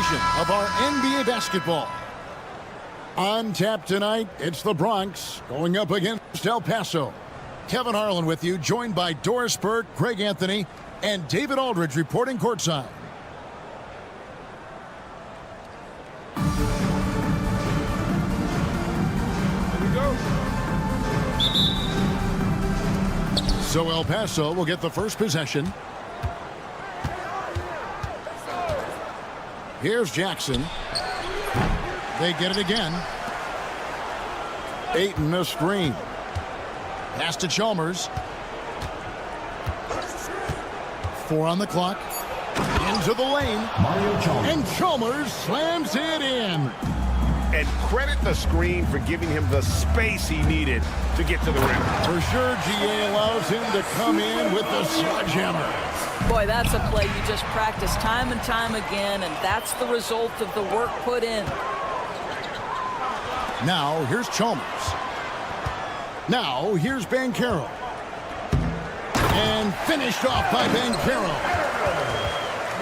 edition of our NBA basketball. On tap tonight, it's the Bronx going up against El Paso. Kevin Harlan with you, joined by Doris Burke, Greg Anthony, and David Aldridge reporting courtside. So El Paso will get the first possession. Here's Jackson. They get it again. Ayton a screen. Pass to Chalmers. 4 on the clock. Into the lane. And Chalmers slams it in. And credit the screen for giving him the space he needed to get to the rim. For sure, GA allows him to come in with the sledgehammer. Boy, that's a play you just practice time and time again, and that's the result of the work put in. Now, here's Chalmers. Now, here's Banchero. And finished off by Banchero.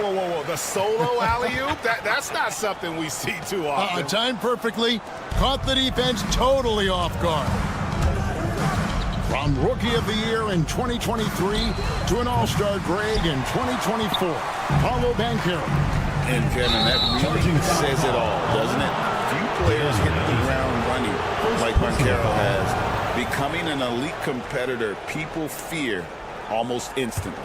Whoa, whoa, whoa. The solo alley-oop? That's not something we see too often. Timed perfectly. Caught the defense totally off guard. From Rookie of the Year in 2023 to an All-Star Greg in 2024, Paolo Banchero. And Kevin, that really says it all, doesn't it? Few players hit the ground running like Banchero has. Becoming an elite competitor, people fear almost instantly.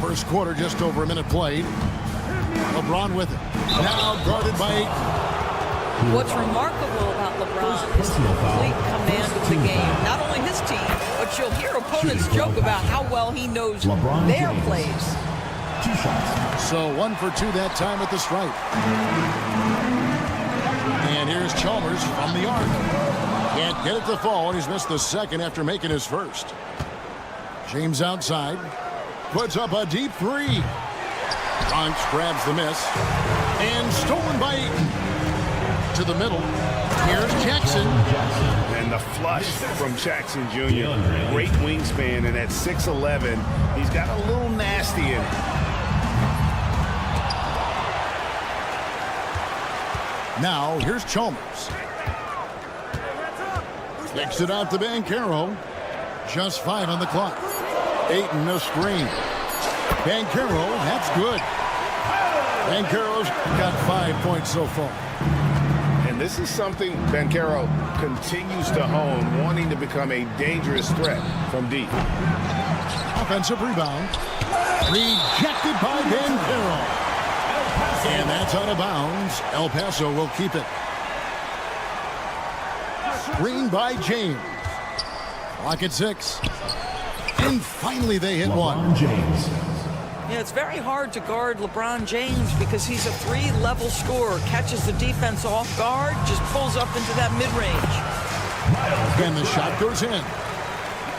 First quarter, just over a minute played. LeBron with it. Now guarded by Ayton. What's remarkable about LeBron is the complete command of the game. Not only his team, but you'll hear opponents joke about how well he knows their plays. 2 shots. So 1 for 2 that time at the stripe. And here's Chalmers from the arc. Can't get it to fall, and he's missed the second after making his first. James outside. Puts up a deep 3. Bronx grabs the miss. And stolen by Ayton. To the middle. Here's Jackson. And the flush from Jackson Jr. Great wingspan, and at 6'11", he's got a little nasty in it. Now, here's Chalmers. Kicks it out to Banchero. Just 5 on the clock. Ayton a screen. Banchero, that's good. Banchero's got 5 points so far. And this is something Banchero continues to hone, wanting to become a dangerous threat from deep. Offensive rebound. Rejected by Banchero. And that's out of bounds. El Paso will keep it. Screen by James. Clock at 6. And finally they hit one. James. Yeah, it's very hard to guard LeBron James because he's a 3-level scorer. Catches the defense off guard, just pulls up into that mid-range. And the shot goes in.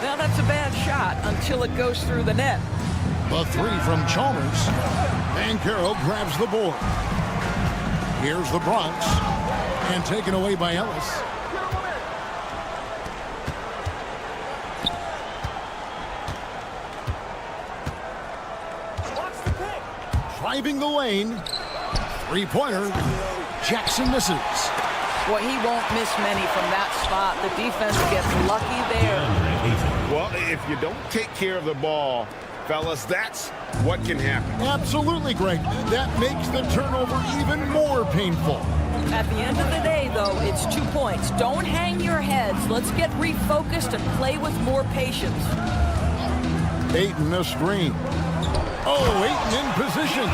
Now that's a bad shot until it goes through the net. The 3 from Chalmers. Banchero grabs the board. Here's the Bronx. And taken away by Ellis. Driving the lane. 3-pointer. Jackson misses. Well, he won't miss many from that spot. The defense gets lucky there. Well, if you don't take care of the ball, fellas, that's what can happen. Absolutely, Greg. That makes the turnover even more painful. At the end of the day, though, it's 2 points. Don't hang your heads. Let's get refocused and play with more patience. Ayton a screen. Oh, Ayton in position.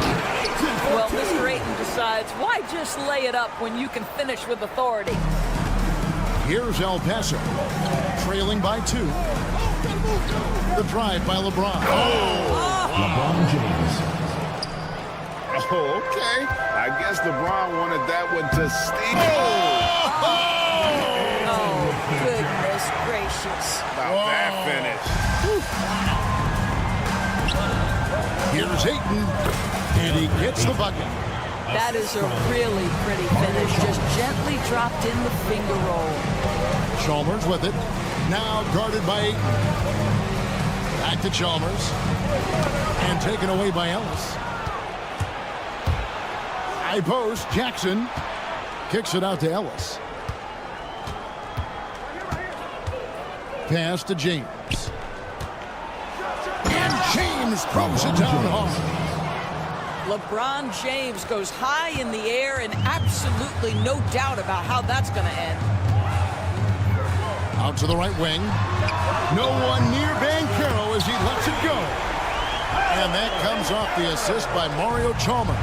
Well, Mr. Ayton decides, why just lay it up when you can finish with authority? Here's El Paso, trailing by 2. The drive by LeBron. LeBron James. Oh, okay. I guess LeBron wanted that one to steal. Oh, goodness gracious. About that finish. Here's Ayton, and he gets the bucket. That is a really pretty finish. Just gently dropped in the finger roll. Chalmers with it. Now guarded by Ayton. Back to Chalmers. And taken away by Ellis. High post, Jackson kicks it out to Ellis. Pass to James. And James throws it down hard. LeBron James goes high in the air, and absolutely no doubt about how that's going to end. Out to the right wing. No one near Banchero as he lets it go. And that comes off the assist by Mario Chalmers.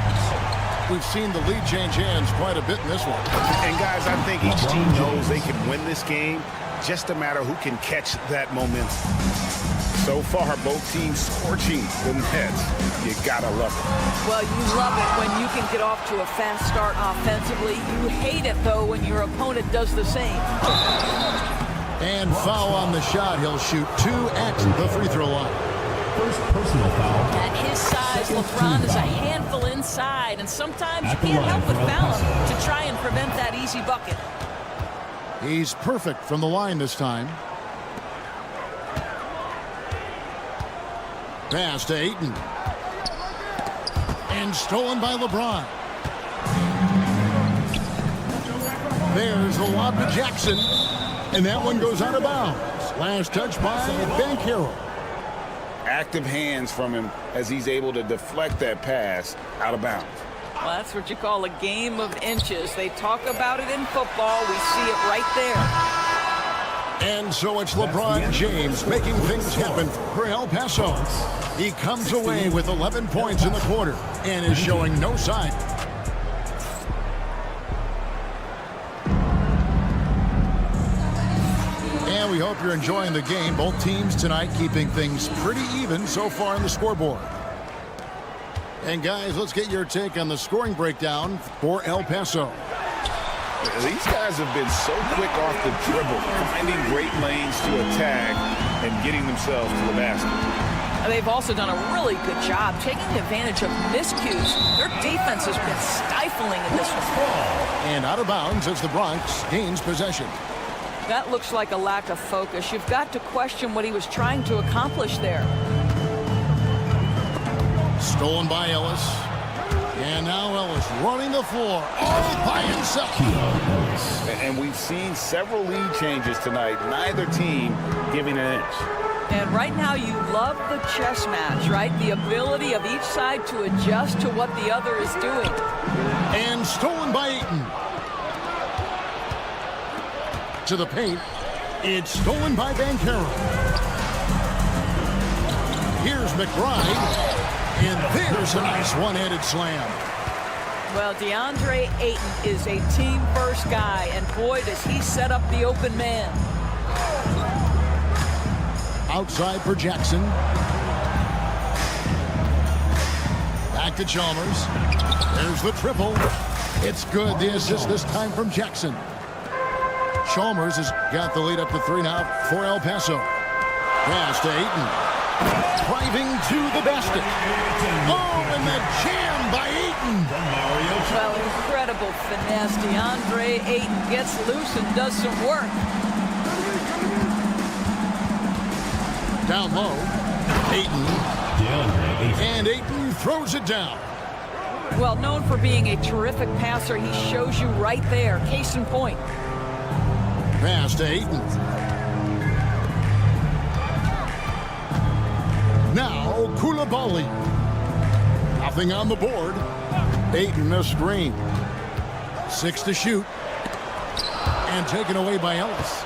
We've seen the lead change hands quite a bit in this one. And guys, I think each team knows they can win this game. Just a matter who can catch that momentum. So far, both teams scorching the nets. You gotta love it. Well, you love it when you can get off to a fast start offensively. You hate it, though, when your opponent does the same. And foul on the shot. He'll shoot 2 at the free throw line. First personal foul. At his size, LeBron is a handful inside, and sometimes you can't help but foul him to try and prevent that easy bucket. He's perfect from the line this time. Pass to Ayton. And stolen by LeBron. There's the lob to Jackson. And that one goes out of bounds. Last touch by Banchero. Active hands from him as he's able to deflect that pass out of bounds. Well, that's what you call a game of inches. They talk about it in football. We see it right there. And so it's LeBron James making things happen for El Paso. He comes away with 11 points in the quarter and is showing no sign. And we hope you're enjoying the game. Both teams tonight keeping things pretty even so far on the scoreboard. And guys, let's get your take on the scoring breakdown for El Paso. These guys have been so quick off the dribble, finding great lanes to attack and getting themselves to the basket. They've also done a really good job taking advantage of miscues. Their defense has been stifling in this one. And out of bounds as the Bronx gains possession. That looks like a lack of focus. You've got to question what he was trying to accomplish there. Stolen by Ellis. And now Ellis running the floor all by himself. And we've seen several lead changes tonight. Neither team giving an inch. And right now you love the chess match, right? The ability of each side to adjust to what the other is doing. And stolen by Ayton. To the paint. It's stolen by Banchero. Here's McBride. And there's a nice one-handed slam. Well, DeAndre Ayton is a team-first guy, and boy, does he set up the open man. Outside for Jackson. Back to Chalmers. There's the triple. It's good. The assist this time from Jackson. Chalmers has got the lead up to 3 now for El Paso. Pass to Ayton. Driving to the basket. Oh, and the jam by Ayton. Well, incredible finesse. DeAndre Ayton gets loose and does some work. Down low. Ayton. And Ayton throws it down. Well, known for being a terrific passer, he shows you right there. Case in point. Pass to Ayton. Now, Koulibaly. Nothing on the board. Ayton a screen. 6 to shoot. And taken away by Ellis.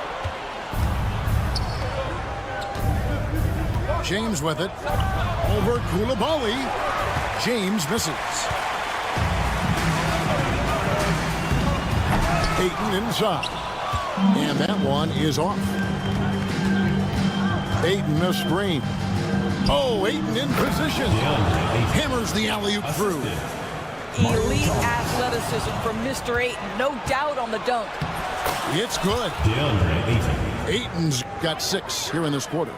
James with it. Over Koulibaly. James misses. Ayton inside. And that one is off. Ayton a screen. Oh, Ayton in position. Hammers the alley-oop through. Elite athleticism from Mr. Ayton. No doubt on the dunk. It's good. Ayton's got 6 here in this quarter.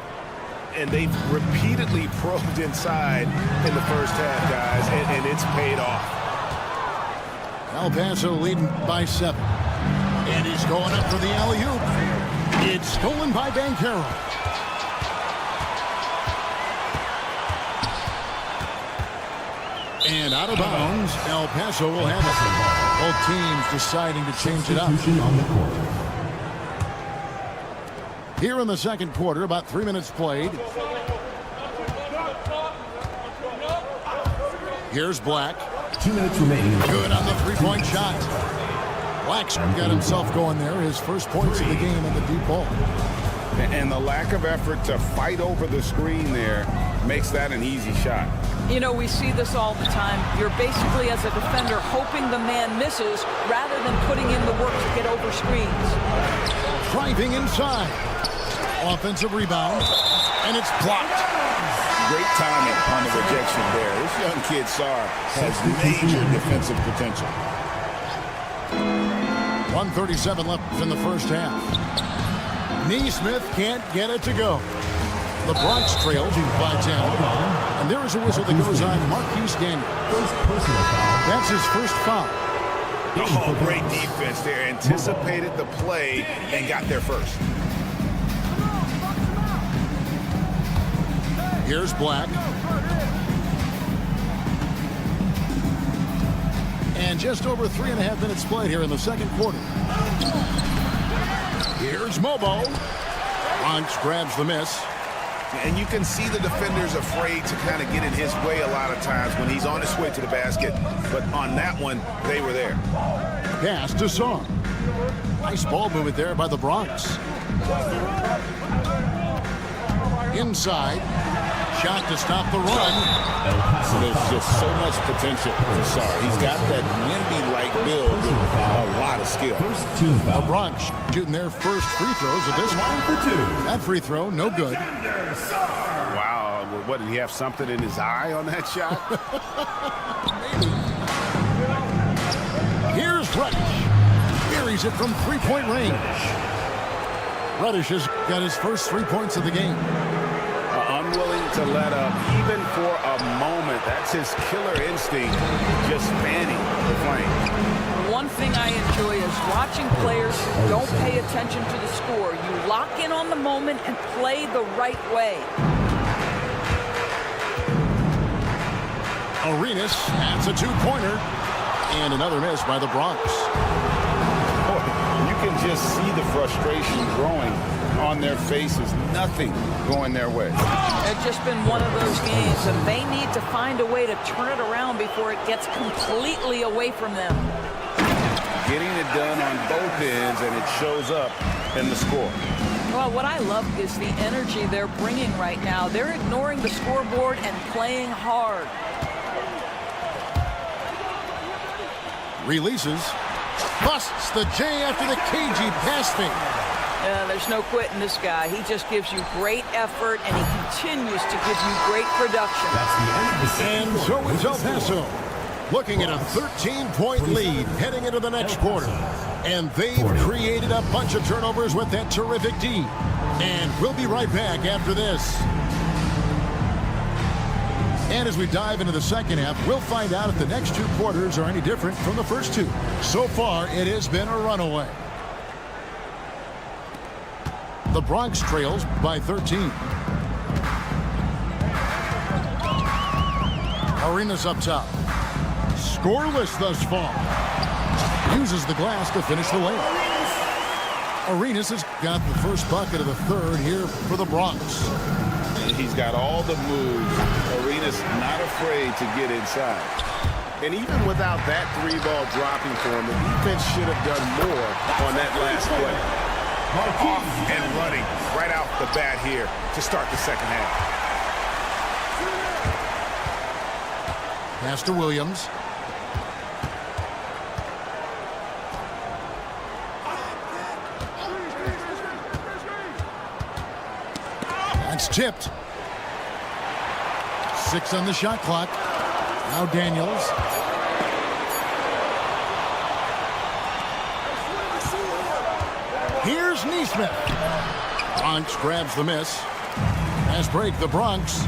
And they've repeatedly probed inside in the first half, guys, and it's paid off. El Paso leading by 7. And he's going up for the alley-oop. It's stolen by Banchero. And out of bounds, El Paso will have it. Both teams deciding to change it up. On the court. Here in the second quarter, about 3 minutes played. Here's Black. 2 minutes remaining. Good on the three-point shot. Black's got himself going there. His first points of the game on the deep ball. And the lack of effort to fight over the screen there makes that an easy shot. You know, we see this all the time. You're basically, as a defender, hoping the man misses rather than putting in the work to get over screens. Driving inside. Offensive rebound. And it's blocked. Great timing on the rejection there. This young kid, Sarr, has major defensive potential. 1:37 left in the first half. Neesmith can't get it to go. The Bronx trail by 10. And there is a whistle that goes on Marquise Daniel. First personal foul. That's his first foul. Oh, great defense there. Anticipated the play and got there first. Here's Black. And just over 3.5 minutes played here in the second quarter. Here's Mobo. Bronx grabs the miss. And you can see the defenders afraid to kind of get in his way a lot of times when he's on his way to the basket. But on that one, they were there. Pass to Song. Nice ball movement there by the Bronx. Inside. Shot to stop the run. There's just so much potential for Sarr. He's got that Wemby-like build with a lot of skill. First team The foul. Bronx shooting their first free throws of this one. Line for 2. That free throw, no good. Wow. What, did he have something in his eye on that shot? Here's Reddish. Buries it from three-point range. Reddish has got his first 3 points of the game. Unwilling to let up, even for a moment. That's his killer instinct, just fanning the flame. One thing I enjoy is watching players who don't pay attention to the score. You lock in on the moment and play the right way. Arenas, that's a two-pointer. And another miss by the Bronx. Boy, you can just see the frustration growing on their faces. Nothing going their way. It's just been one of those games, and they need to find a way to turn it around before it gets completely away from them. Getting it done on both ends, and it shows up in the score. Well, what I love is the energy they're bringing right now. They're ignoring the scoreboard and playing hard. Releases. Busts the J after the cagey pass fake. There's no quitting this guy. He just gives you great effort, and he continues to give you great production. That's the end of the second And so quarter. is El Paso. Looking at a 13-point lead heading into the next quarter. And they've created a bunch of turnovers with that terrific D. And we'll be right back after this. And as we dive into the second half, we'll find out if the next 2 quarters are any different from the first 2. So far, it has been a runaway. The Bronx trails by 13. Arenas up top. Scoreless thus far. Uses the glass to finish the layup. Arenas has got the first bucket of the third here for the Bronx. He's got all the moves. Arenas not afraid to get inside. And even without that 3-ball dropping for him, the defense should have done more on that last play. Off and running right out the bat here to start the second half. Pass to Williams. That's tipped. 6 on the shot clock. Now Daniels. Here's Neesmith. Bronx grabs the miss. Pass break, the Bronx.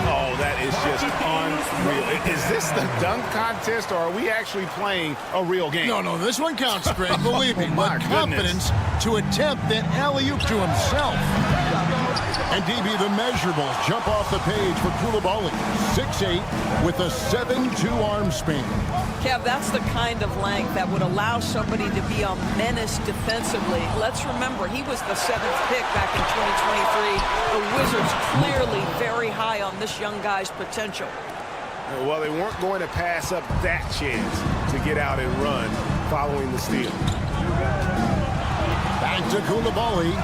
Oh, that is just unreal. Is this the dunk contest, or are we actually playing a real game? No, this one counts, Greg. Believe me. My But confidence to attempt that alley-oop to himself. And DB, the measurables jump off the page for Koulibaly. 6'8", with a 7'2" arm span. Kev, that's the kind of length that would allow somebody to be a menace defensively. Let's remember, he was the 7th pick back in 2023. The Wizards clearly very high on this young guy's potential. Well, they weren't going to pass up that chance to get out and run following the steal. Back to Koulibaly.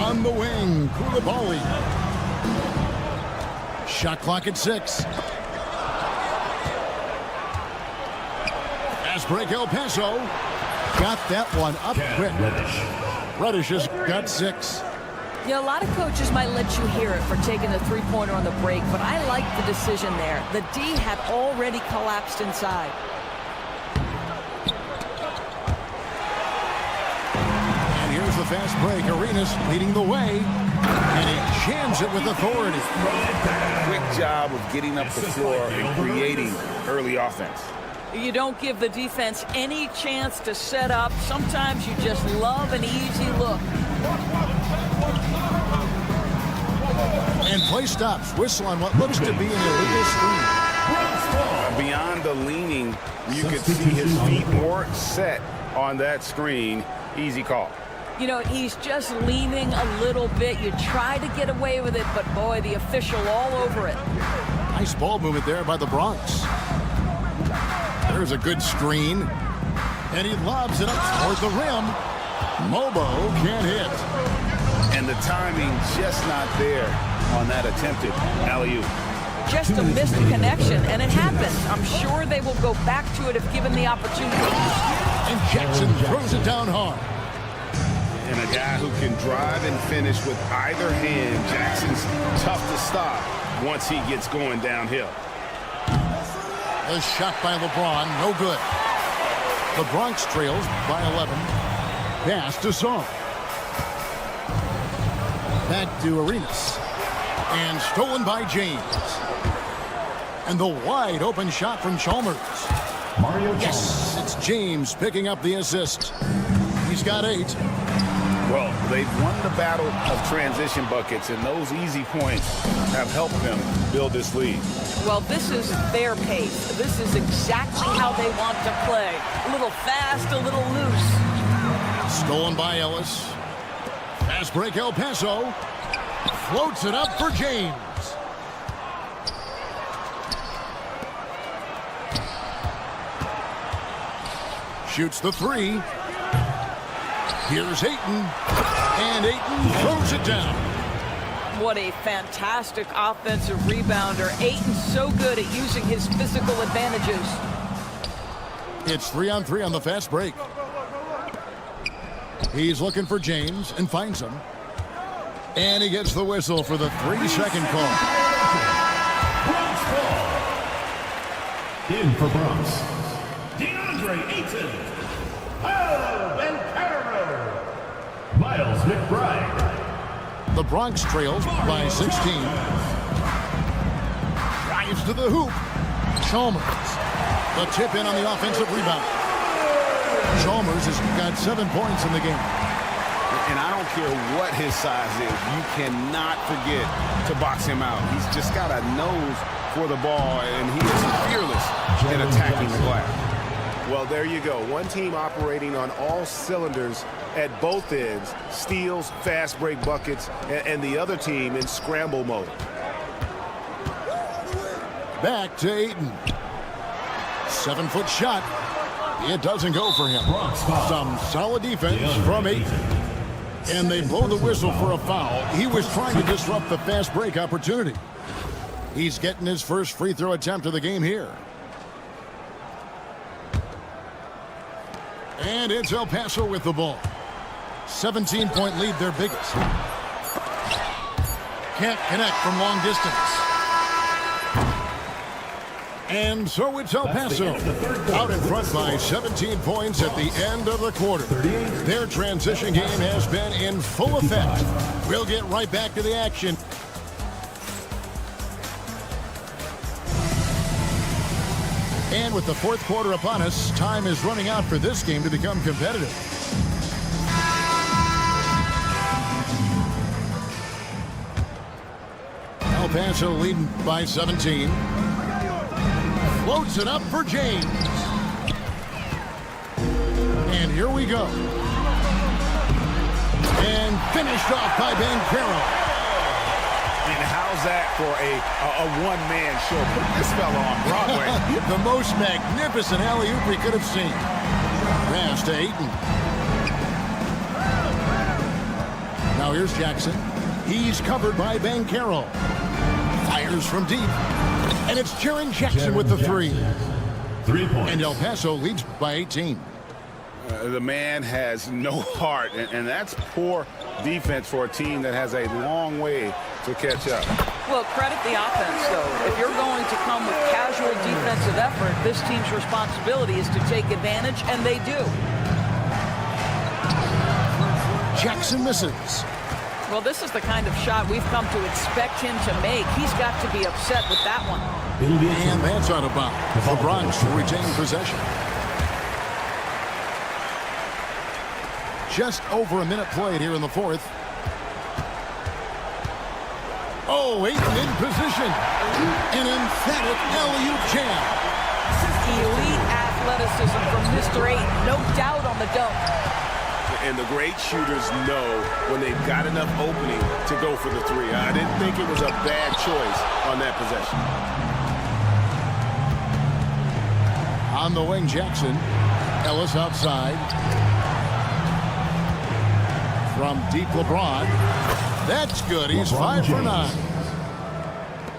On the wing, Koulibaly. Shot clock at 6. Fast break El Paso. Got that one up quick. Reddish has got 6. You know, a lot of coaches might let you hear it for taking the three-pointer on the break, but I like the decision there. The D had already collapsed inside. And here's the fast break. Arenas leading the way. And he jams it with authority. Quick job of getting up the floor and creating early offense. You don't give the defense any chance to set up. Sometimes you just love an easy look. And play stops. Whistle on what looks to be an illegal screen. Beyond the leaning, you could see his feet weren't set on that screen. Easy call. You know, he's just leaning a little bit. You try to get away with it, but boy, the official all over it. Nice ball movement there by the Bronx. There's a good screen. And he lobs it up toward the rim. Mobo can't hit. And the timing just not there on that attempted alley-oop. Just a missed connection, and it happens. I'm sure they will go back to it if given the opportunity. And Jackson throws it down hard. And a guy who can drive and finish with either hand, Jackson's tough to stop once he gets going downhill. A shot by LeBron, no good. The Bronx trails by 11. Pass to Song. Back to Arenas. And stolen by James. And the wide open shot from Chalmers. Yes, it's James picking up the assist. He's got 8. Well, they've won the battle of transition buckets, and those easy points have helped them build this lead. Well, this is their pace. This is exactly how they want to play. A little fast, a little loose. Stolen by Ellis. Fast break El Paso. Floats it up for James. Shoots the 3. Here's Ayton. And Ayton throws it down. What a fantastic offensive rebounder. Ayton's so good at using his physical advantages. It's 3-on-3 on the fast break. He's looking for James and finds him. And he gets the whistle for the 3-second call. In for Bronx, DeAndre Ayton. Oh, and Miles McBride. The Bronx trails by 16. Drives to the hoop. Chalmers. The tip in on the offensive rebound. Chalmers has got 7 points in the game. And I don't care what his size is, you cannot forget to box him out. He's just got a nose for the ball, and he is fearless in attacking the glass. Well, there you go. One team operating on all cylinders at both ends, steals, fast break buckets, and the other team in scramble mode. Back to Ayton. 7-foot shot. It doesn't go for him. Some solid defense from Ayton. And they blow the whistle for a foul. He was trying to disrupt the fast break opportunity. He's getting his first free throw attempt of the game here. And it's El Paso with the ball. 17-point lead, their biggest. Can't connect from long distance. And so it's El Paso out in front by 17 points at the end of the quarter. Their transition game has been in full effect. We'll get right back to the action. And with the fourth quarter upon us, time is running out for this game to become competitive. Paso leading by 17. Floats it up for James. And here we go. And finished off by Bancaro. And how's that for a one-man show? Put this fella on Broadway. The most magnificent alley-oop we could have seen. Pass to Ayton. Now here's Jackson. He's covered by Bancaro. Fires from deep. And it's Jaren Jackson with the three. 3 points. And El Paso leads by 18. The man has no heart, and that's poor defense for a team that has a long way to catch up. Well, credit the offense, though. If you're going to come with casual defensive effort, this team's responsibility is to take advantage, and they do. Jackson misses. Well, this is the kind of shot we've come to expect him to make. He's got to be upset with that one. And that's out of bounds. The Bronx will retain possession. Just over a minute played here in the fourth. Oh, Ayton in position. An emphatic alley-oop jam. Elite athleticism from Mr. Ayton. No doubt on the dunk. And the great shooters know when they've got enough opening to go for the three. I didn't think it was a bad choice on that possession. On the wing, Jackson. Ellis outside. From deep, LeBron. That's good. He's 5 for 9.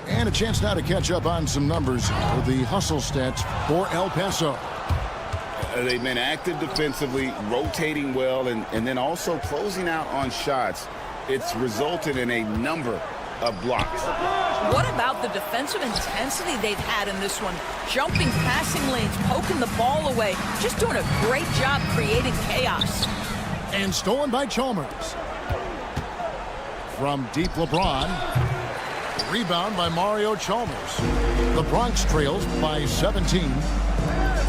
And a chance now to catch up on some numbers for the hustle stats for El Paso. They've been active defensively, rotating well, and then also closing out on shots. It's resulted in a number of blocks. What about the defensive intensity they've had in this one? Jumping passing lanes, poking the ball away. Just doing a great job creating chaos. And stolen by Chalmers. From deep, LeBron. Rebound by Mario Chalmers. The Bronx trails by 17.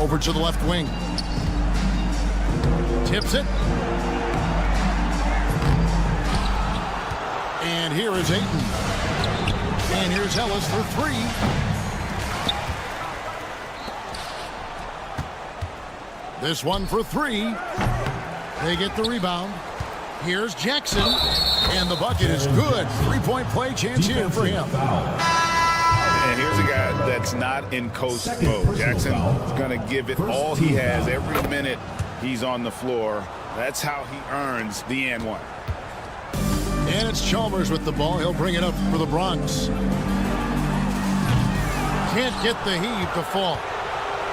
Over to the left wing. Tips it. And here is Ayton. And here's Ellis for three. This one for three. They get the rebound. Here's Jackson. And the bucket is good. 3-point play chance here for him. And here's a guy that's not in coast mode. Jackson's going to give it all he has every minute he's on the floor. That's how he earns the and one. And it's Chalmers with the ball. He'll bring it up for the Bronx. Can't get the heave to fall.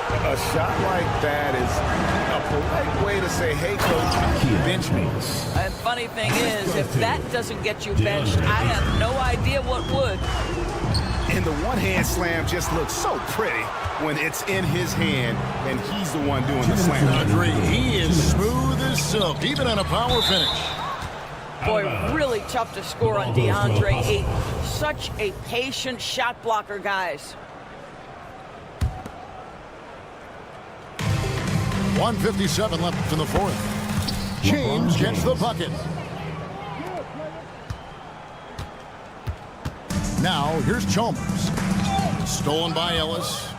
A shot like that is a polite way to say, hey, coach, bench me. And funny thing is, if that doesn't get you benched, I have no idea what would. And the one-hand slam just looks so pretty when it's in his hand and he's the one doing the slam. Agree. He is smooth as silk, even on a power finish. Boy, really tough to score on DeAndre Ayton. Such a patient shot blocker, guys. 1:57 left in the fourth. James gets the bucket. Now, here's Chalmers. Stolen by Ellis.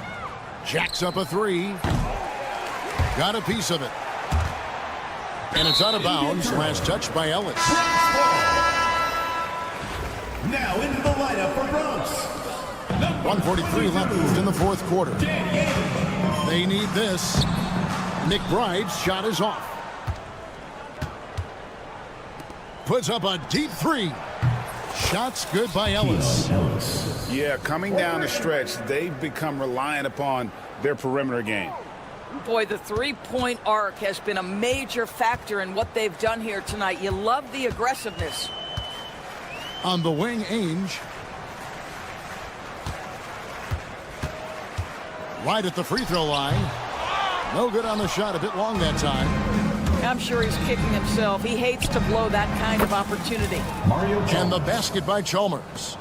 Jacks up a three. Got a piece of it. And it's out of bounds. Last touch by Ellis. Now into the lineup for Bronx. 1:43 left in the fourth quarter. They need this. McBride's shot is off. Puts up a deep three. Shots good by Ellis. Yeah, coming down the stretch, they've become reliant upon their perimeter game. Boy, the three-point arc has been a major factor in what they've done here tonight. You love the aggressiveness. On the wing, Ainge. Right at the free throw line. No good on the shot, a bit long that time. I'm sure he's kicking himself. He hates to blow that kind of opportunity. And the basket by Chalmers.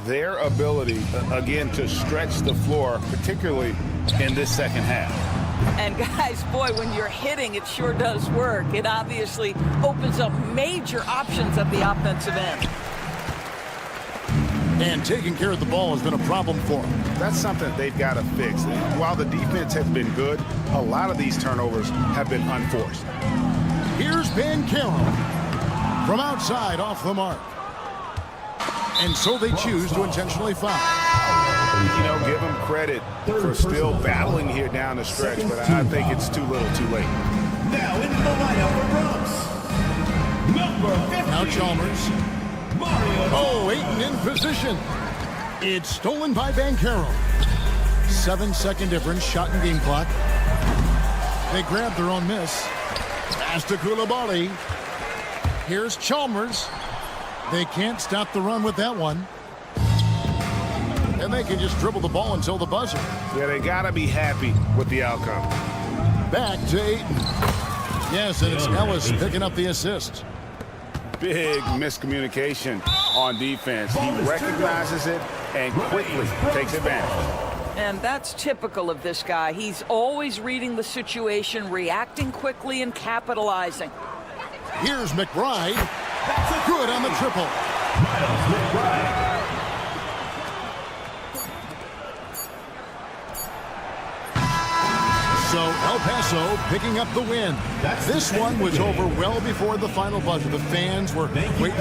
Their ability, again, to stretch the floor, particularly in this second half. And guys, boy, when you're hitting, it sure does work. It obviously opens up major options at the offensive end. And taking care of the ball has been a problem for them. That's something they've got to fix. While the defense has been good, a lot of these turnovers have been unforced. Here's Bancaro from outside off the mark. And so they choose to intentionally foul. You know, give them credit for still battling here down the stretch, but I think it's too little too late. Now into the lineup for Bronx. Number 50. Now Chalmers. Mario. Oh, Ayton in position. It's stolen by Bancaro. 7-second difference, shot and game clock. They grab their own miss. Pass to Koulibaly. Here's Chalmers. They can't stop the run with that one. And they can just dribble the ball until the buzzer. Yeah, they got to be happy with the outcome. Back to Ayton. Yes, and it's Ellis picking up the assist. Big miscommunication on defense. He recognizes it and quickly takes advantage. And that's typical of this guy. He's always reading the situation, reacting quickly, and capitalizing. Here's McBride. Good on the triple. Miles McBride. So El Paso picking up the win. This one was over well before the final buzzer. The fans were waiting.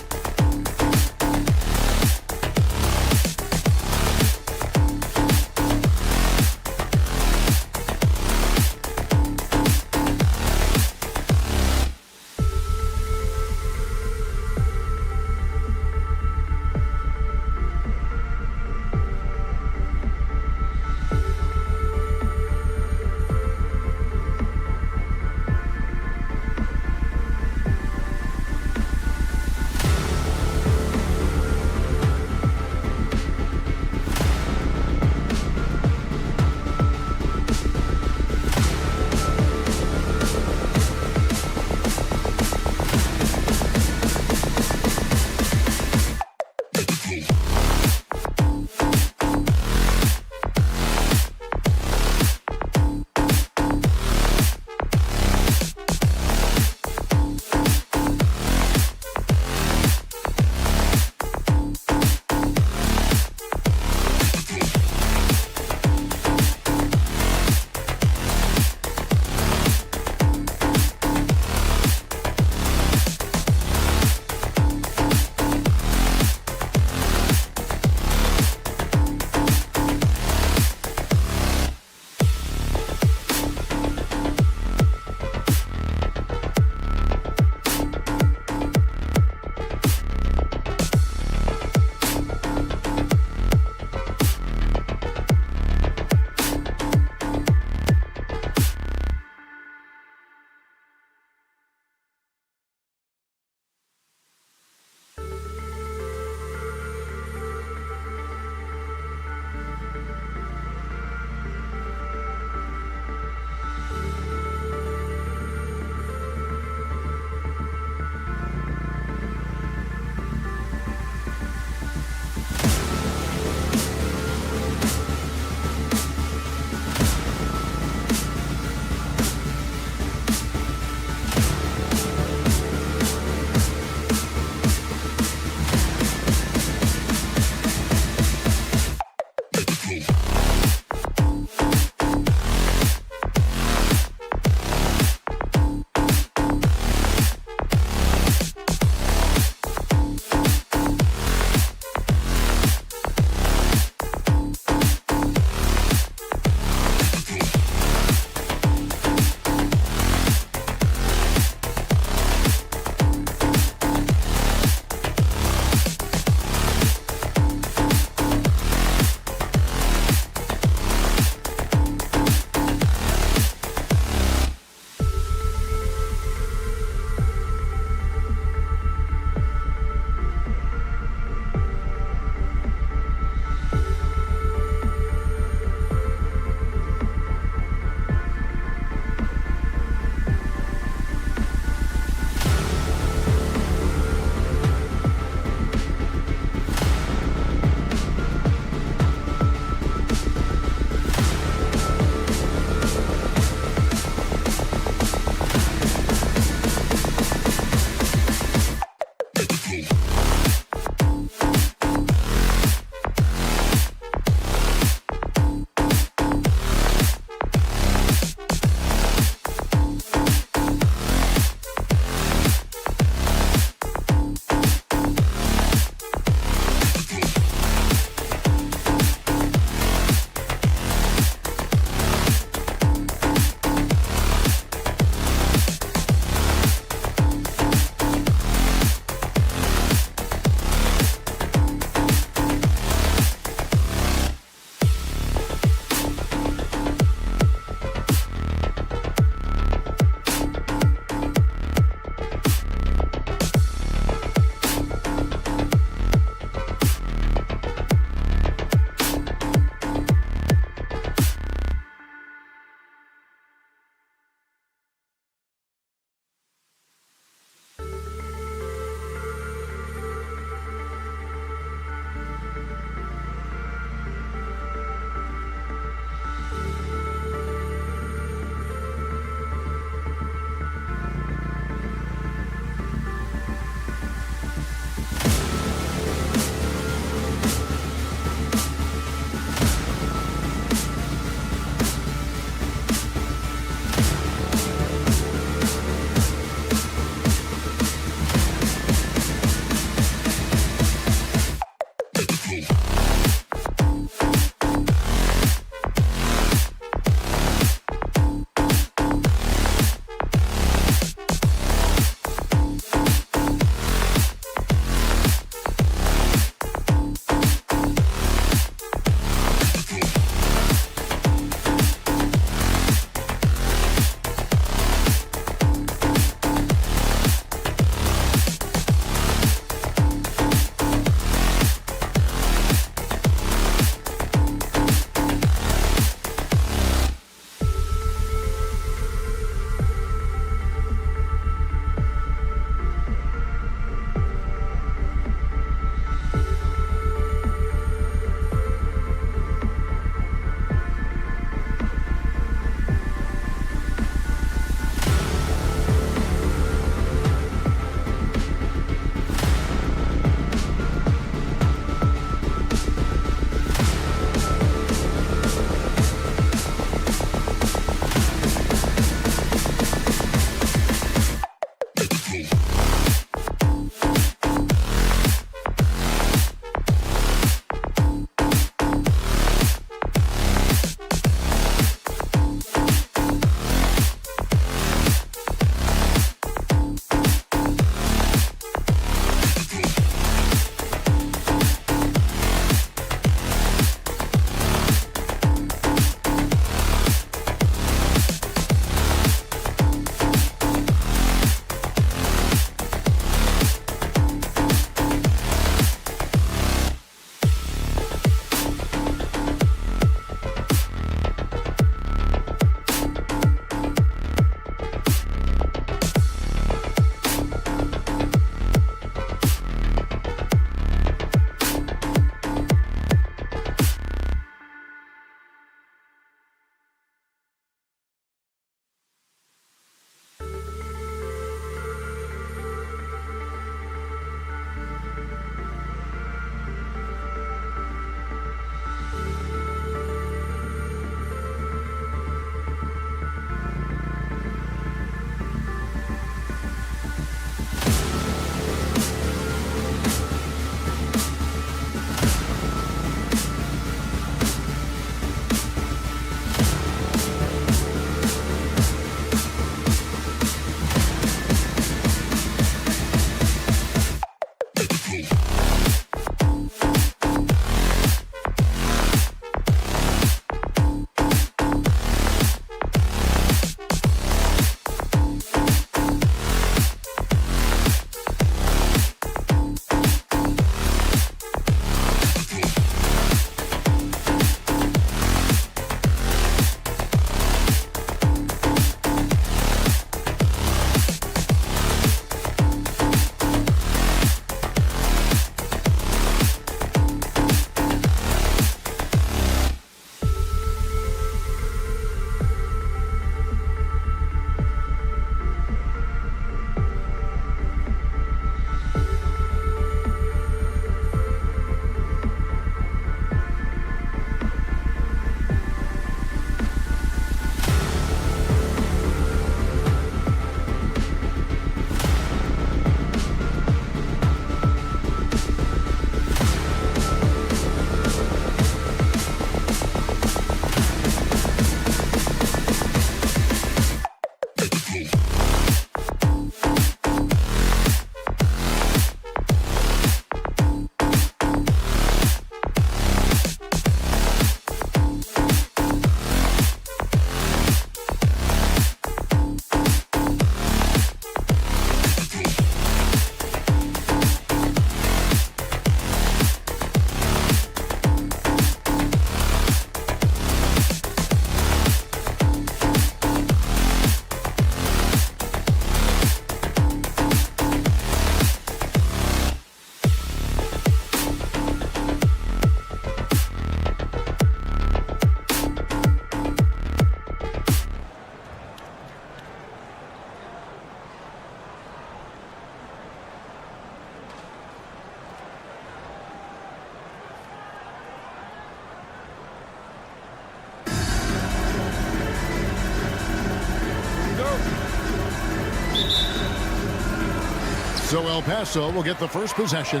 So El Paso will get the first possession.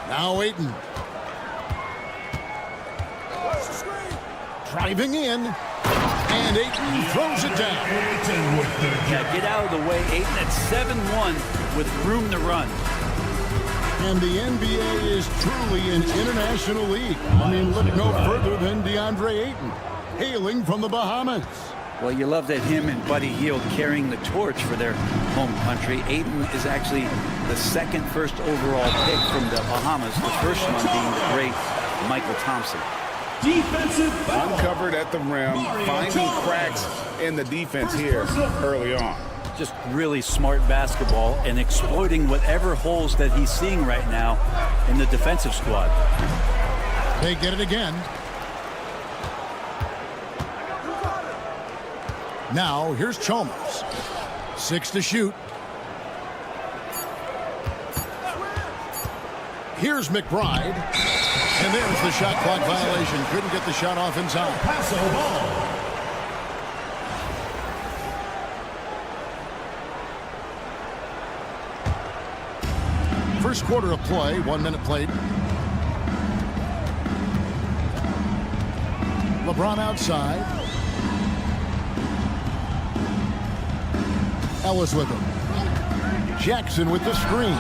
Now Ayton. Driving in. And Ayton throws it down. Yeah, get out of the way. Ayton at 7-1 with room to run. And the NBA is truly an international league. I mean, look no further than DeAndre Ayton, hailing from the Bahamas. Well, you love that him and Buddy Hield carrying the torch for their home country. Ayton is actually the second first overall pick from the Bahamas, the first one being the great Michael Thompson. Defensive foul. Uncovered at the rim, finding cracks in the defense here early on. Just really smart basketball and exploiting whatever holes that he's seeing right now in the defensive squad. They get it again. Now, here's Chalmers. 6 to shoot. Here's McBride. And there's the shot clock violation. Couldn't get the shot off in time. Paso ball. First quarter of play, 1 minute played. LeBron outside. Ellis with him. Jackson with the screen.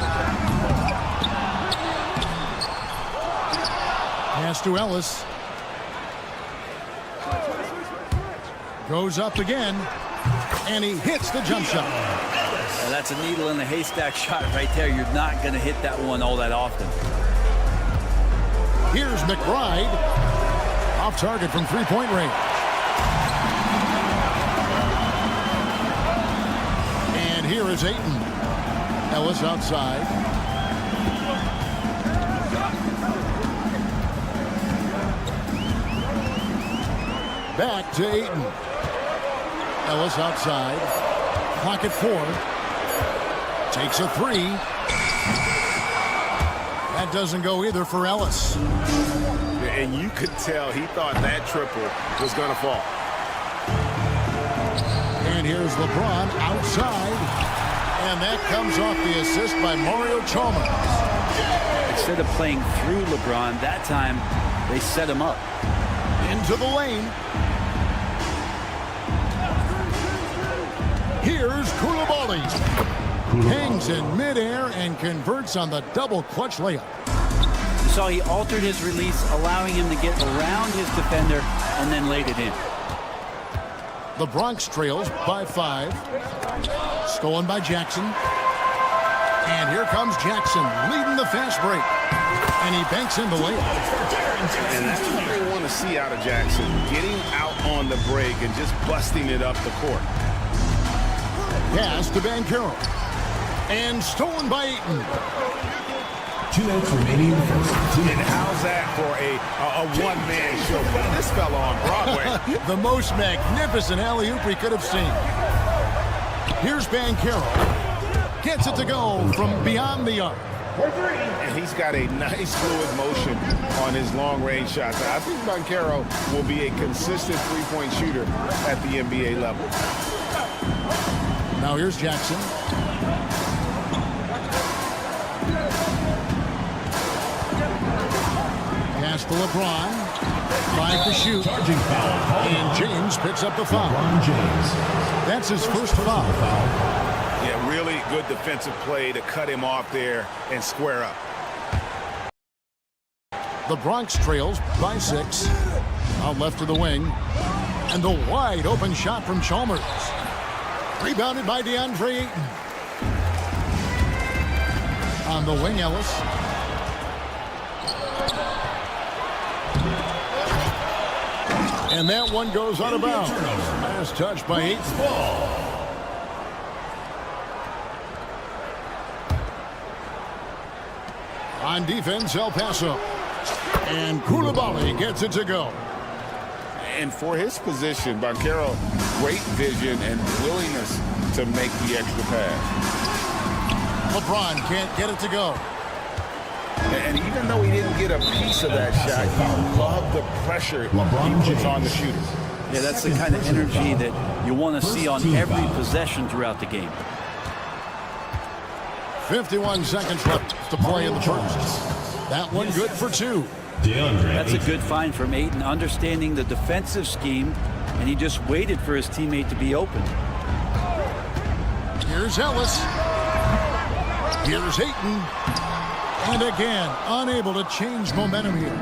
Pass to Ellis. Goes up again. And he hits the jump shot. Well, that's a needle in the haystack shot right there. You're not going to hit that one all that often. Here's McBride. Off target from three-point range. And here is Ayton. Ellis outside. Back to Ayton. Ellis outside. Clock at 4. Takes a 3. That doesn't go either for Ellis. And you could tell he thought that triple was going to fall. And here's LeBron outside. And that comes off the assist by Mario Chalmers. Instead of playing through LeBron, that time they set him up. Into the lane. Here's Koulibaly. Hangs in midair and converts on the double clutch layup. You saw he altered his release, allowing him to get around his defender and then laid it in. The Bronx trails by 5. Stolen by Jackson. And here comes Jackson leading the fast break. And he banks in the layup. And that's what they want to see out of Jackson. Getting out on the break and just busting it up the court. Pass to Banchero. And stolen by Ayton. 2 minutes remaining in the first. And how's that for a one-man show? Put this fella on Broadway. The most magnificent alley-oop we could have seen. Here's Banchero. Gets it to go from beyond the arc. And he's got a nice fluid motion on his long-range shots. I think Banchero will be a consistent three-point shooter at the NBA level. Now here's Jackson. Pass to LeBron. 5 to shoot. Charging foul. And James picks up the foul. LeBron James. That's his first foul. Yeah, really good defensive play to cut him off there and square up. The Bronx trails by 6. Out left to the wing. And the wide open shot from Chalmers. Rebounded by DeAndre Ayton. On the wing, Ellis. And that one goes out of bounds. Last touch by Ayton. On defense, El Paso. And Koulibaly gets it to go. And for his position, Banchero, great vision and willingness to make the extra pass. LeBron can't get it to go. And even though he didn't get a piece of that shot, you love the pressure LeBron he puts James. on the shooter. Yeah, that's the kind of energy that you want to see on every possession throughout the game. 51 seconds left to play in the first. That one good for 2. That's a good find from Ayton, understanding the defensive scheme, and he just waited for his teammate to be open. Here's Ellis. Here's Ayton. And again, unable to change momentum here.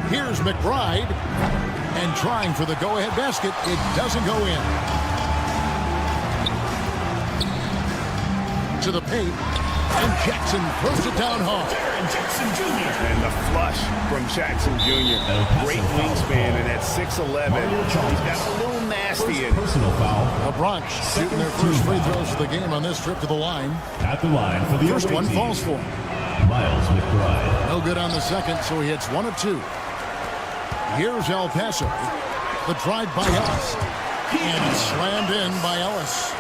Here's McBride. And trying for the go-ahead basket. It doesn't go in. To the paint. And Jackson throws it down hard. Jackson Jr. And the flush from Jackson Jr. Great wingspan, and at 6'11", he's got a little nasty in it. Personal foul. LeBron shooting their first free throws of the game on this trip to the line. At the line for the First away one team, falls for him. Miles McBride. No good on the second, so he hits 1 of 2. Here's El Paso. The drive by Ellis. And it's slammed in by Ellis.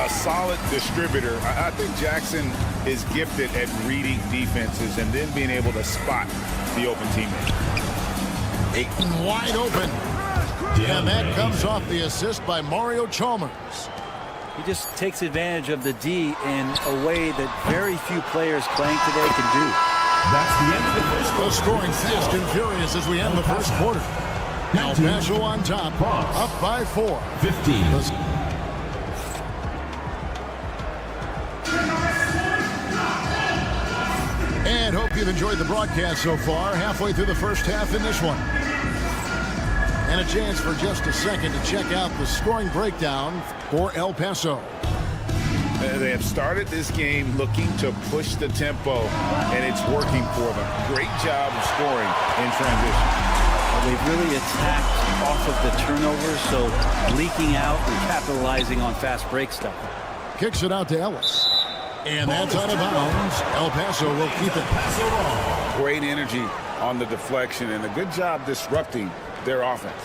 A solid distributor. I think Jackson is gifted at reading defenses and then being able to spot the open teammate. Ayton wide open. And that comes off the assist by Mario Chalmers. He just takes advantage of the D in a way that very few players playing today can do. That's the end of the first The scoring fast and furious as we end the first quarter. El Paso on top, up by 4. 15. And hope you've enjoyed the broadcast so far. Halfway through the first half in this one. And a chance for just a second to check out the scoring breakdown for El Paso. They have started this game looking to push the tempo, and it's working for them. Great job of scoring in transition. They've really attacked off of the turnovers, so leaking out and capitalizing on fast break stuff. Kicks it out to Ellis. And that's out of bounds. El Paso will keep it. Great energy on the deflection and a good job disrupting their offense.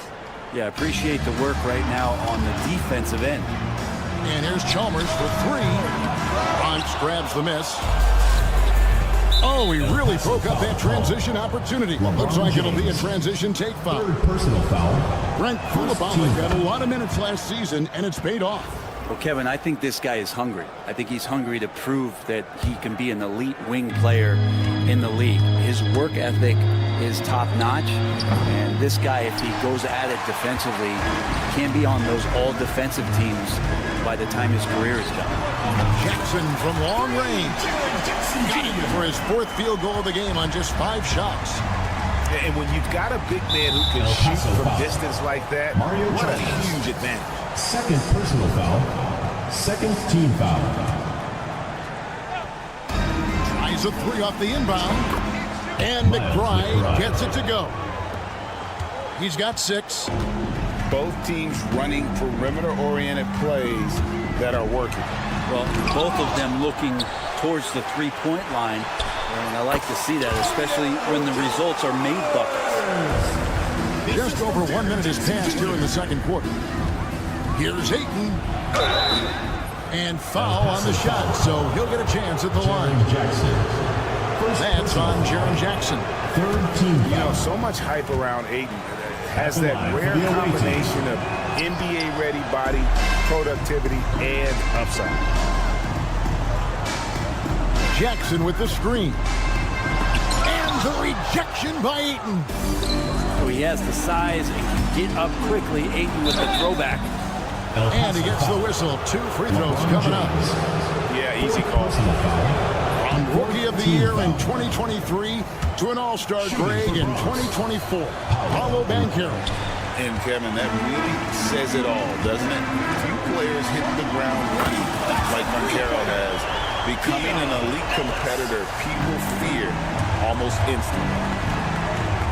Yeah, appreciate the work right now on the defensive end. And here's Chalmers for 3. Bronx grabs the miss. Oh, he really broke up that transition opportunity. Looks like it'll be a transition take foul. Third personal foul. Brent Fulabama got a lot of minutes last season, and it's paid off. Well, Kevin, I think this guy is hungry. I think he's hungry to prove that he can be an elite wing player in the league. His work ethic is top-notch, and this guy, if he goes at it defensively, can be on those all-defensive teams by the time his career is done. Jackson from long range. Got it for his 4th field goal of the game on just 5 shots. And when you've got a big man who can shoot from distance like that, what a huge advantage. Second personal foul. Second team foul. Tries a 3 off the inbound. And McBride gets it to go. He's got 6. Both teams running perimeter-oriented plays that are working. Well, both of them looking towards the three-point line, and I like to see that, especially when the results are made buckets. Just over 1 minute has passed here in the second quarter. Here's Ayton. And foul on the shot, so he'll get a chance at the line. That's on Jaren Jackson. Third team You know, foul. so much hype around Ayton. Has that rare combination of NBA-ready body, productivity, and upside. Jackson with the screen. And the rejection by Ayton. So he has the size and can get up quickly. Ayton with the throwback. And he gets the whistle. 2 free throws coming up. Yeah, easy call. From Rookie of the Year in 2023 to an All-Star Greg in 2024. Paulo Banchero. And Kevin, that really says it all, doesn't it? Few players hit the ground running like Banchero has. Becoming an elite competitor, people fear almost instantly.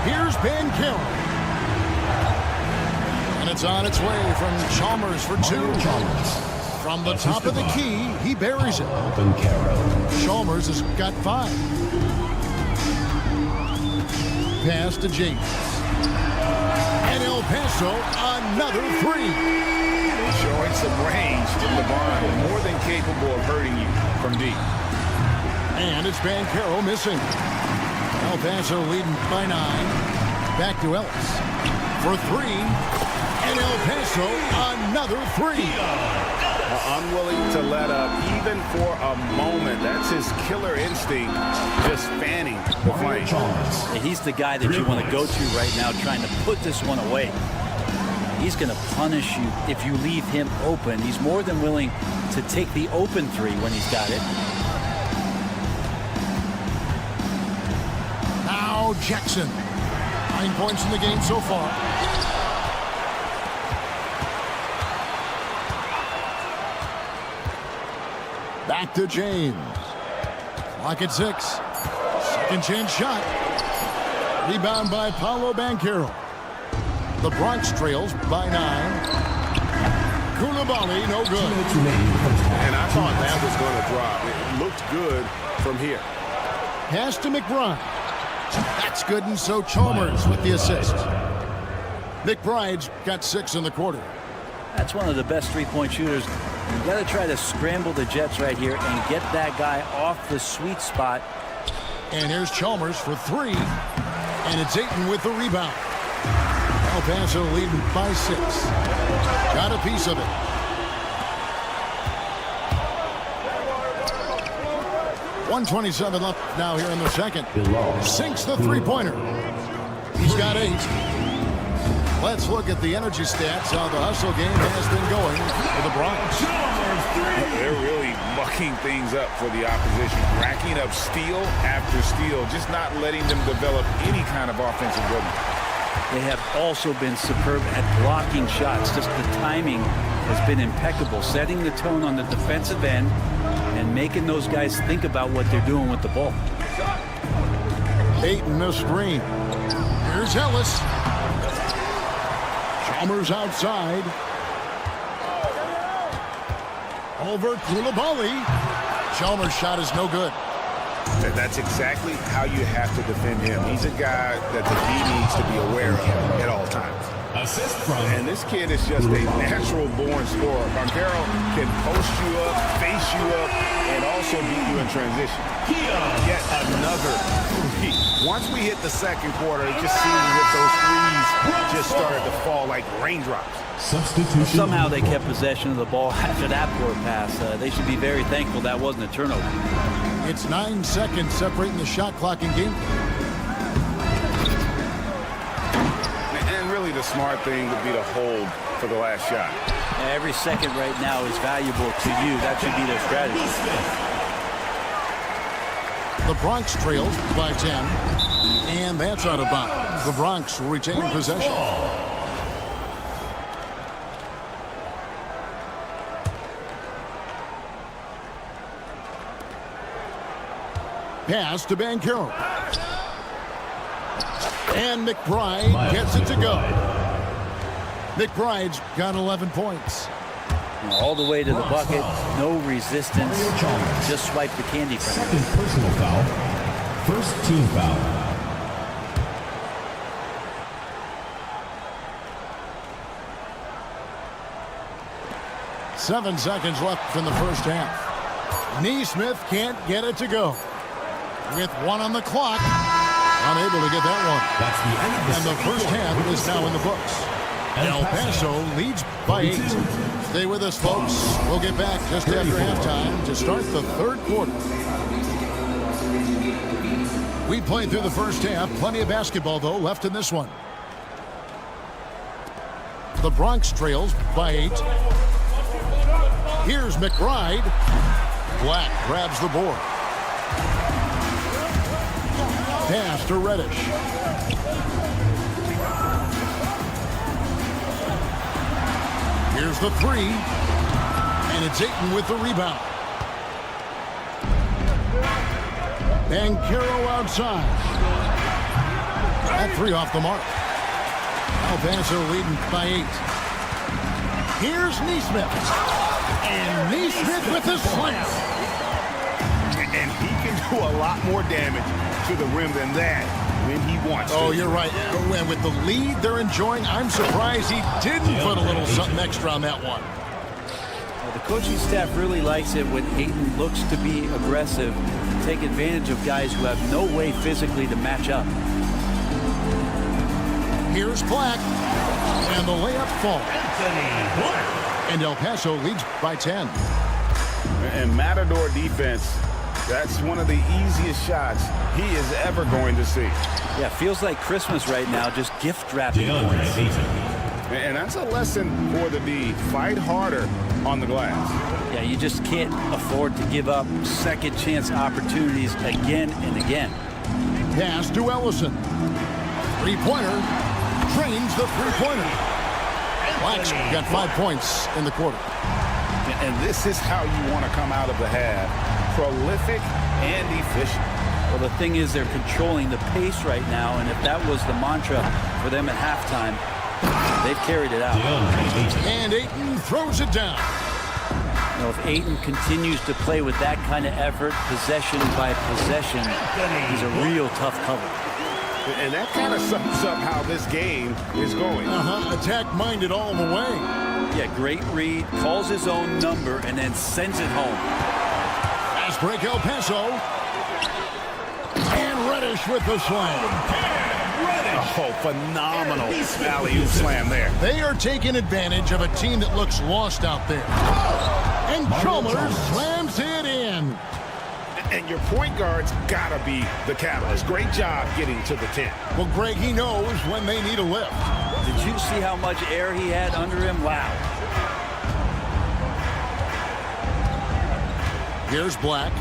Here's Banchero. And it's on its way from Chalmers for 2. From the top of the key, he buries it. Chalmers has got 5. Pass to James. And El Paso, another 3. Showing some range from LeBron, more than capable of hurting you from deep. And it's Banchero missing. El Paso leading by 9. back to Ellis for three. And El Paso, another three. Unwilling to let up even for a moment. That's his killer instinct, just fanning the flame. He's the guy that you want to go to right now, trying to put this one away. He's going to punish you if you leave him open. He's more than willing to take the open three when he's got it. Now Jackson. 9 points in the game so far. Back to James. Clock at 6. Second chance shot. Rebound by Paolo Banchero. The Bronx trails by 9. Koulibaly, no good. And I thought that was going to drop. It looked good from here. Pass to McBride. That's good, and so Chalmers with the assist. McBride's got 6 in the quarter. That's one of the best three-point shooters. You've got to try to scramble the Jets right here and get that guy off the sweet spot. And here's Chalmers for 3. And it's Ayton with the rebound. El Paso leading by 6. Got a piece of it. .127 left now here in the second. Sinks the three-pointer. He's got 8. Let's look at the energy stats, how the hustle game has been going for the Bronx. They're really mucking things up for the opposition, racking up steal after steal, just not letting them develop any kind of offensive rhythm. They have also been superb at blocking shots. Just the timing has been impeccable, setting the tone on the defensive end and making those guys think about what they're doing with the ball. Ayton a screen. Here's Ellis. Chalmers outside. Over Koulibaly. Chalmers' shot is no good. That's exactly how you have to defend him. He's a guy that the D needs to be aware of at all times. Assist from. And this kid is just a natural-born scorer. Banchero can post you up, face you up, and also beat you in transition. Yet another three. Once we hit the second quarter, it just seems as if those threes just started to fall like raindrops. Substitution. Somehow they kept possession of the ball after that poor pass. They should be very thankful that wasn't a turnover. It's 9 seconds separating the shot clock and game. And really the smart thing would be to hold for the last shot. Every second right now is valuable to you. That should be their strategy. The Bronx trails by 10. And that's out of bounds. The Bronx will retain possession. Pass to Banchero. And McBride gets it to go. McBride's got 11 points. All the way to the bucket, no resistance, just swipe the candy from Second personal foul. First team foul. Seven seconds left in the first half. Neesmith can't get it to go. With 1 on the clock, unable to get that one. That's the end of the And the first half is now in the books. El Paso leads by 8. Stay with us, folks. We'll get back just after halftime to start the third quarter. We played through the first half. Plenty of basketball, though, left in this one. The Bronx trails by 8. Here's McBride. Black grabs the board. Pass to Reddish. Here's the 3. And it's Ayton with the rebound. Banchero outside. That 3 off the mark. El Paso leading by 8. Here's Neesmith. And Neesmith with the slam. And he can do a lot more damage to the rim than that when he wants to. Oh, you're right. And with the lead they're enjoying, I'm surprised he didn't put a little something extra on that one. The coaching staff really likes it when Ayton looks to be aggressive, take advantage of guys who have no way physically to match up. Here's Black. And the layup falls. And El Paso leads by 10. And Matador defense, that's one of the easiest shots he is ever going to see. Yeah, feels like Christmas right now, just gift wrapping points. And that's a lesson for the D. Fight harder on the glass. Yeah, you just can't afford to give up second chance opportunities again and again. Pass to Ellison. Three-pointer. Drains the three-pointer. Black's got 5 points in the quarter. And this is how you want to come out of the half. Prolific and efficient. Well, the thing is they're controlling the pace right now, and if that was the mantra for them at halftime, they've carried it out. And Ayton throws it down. You know, if Ayton continues to play with that kind of effort, possession by possession, he's a real tough cover. And that kind of sums up how this game is going. Attack-minded all the way. Yeah, great read, calls his own number, and then sends it home. Fast break El Paso. And Reddish with the slam. Oh, phenomenal alley-oop slam there. They are taking advantage of a team that looks lost out there. And Chalmers slams it in. And your point guard's got to be the catalyst. Great job getting to the 10. Well, Greg, he knows when they need a lift. Did you see how much air he had under him? Wow. Here's Black.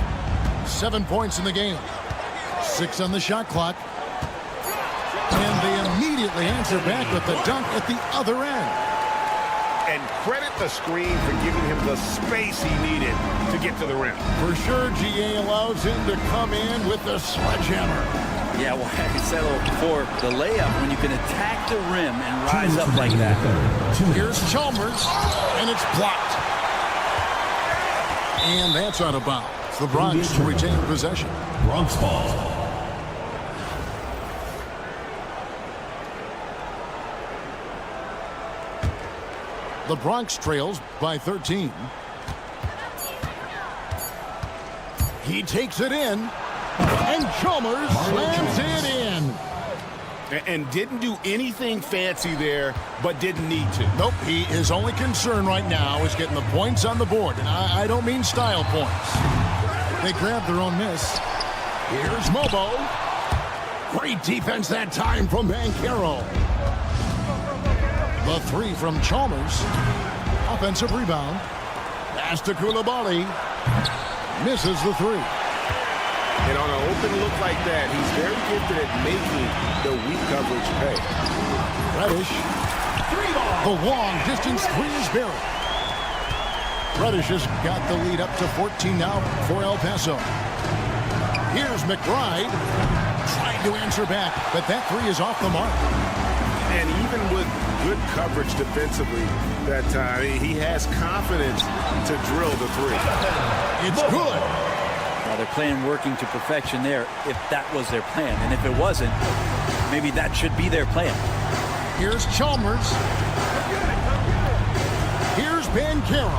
7 points in the game. 6 on the shot clock. And they immediately answer back with the dunk at the other end. And credit the screen for giving him the space he needed to get to the rim. For sure, GA allows him to come in with the sledgehammer. Yeah, well, I said before, the layup, when you can attack the rim and rise up like that. Here's Chalmers, and it's blocked. And that's out of bounds. The Bronx retain possession. Bronx ball. The Bronx trails by 13. He takes it in, and Chalmers slams it in. And didn't do anything fancy there, but didn't need to. Nope, his only concern right now is getting the points on the board. And I don't mean style points. They grab their own miss. Here's Mobo. Great defense that time from Banchero. The three from Chalmers. Offensive rebound. Pass to Coulibaly. Misses the three. And on an open look like that, he's very gifted at making the weak coverage pay. Reddish. The long distance three is buried. Reddish has got the lead up to 14 now for El Paso. Here's McBride. Trying to answer back, but that three is off the mark. And even with good coverage defensively that time, he has confidence to drill the three. It's good. Now they're playing working to perfection there if that was their plan. And if it wasn't, maybe that should be their plan. Here's Chalmers. Here's Banchero.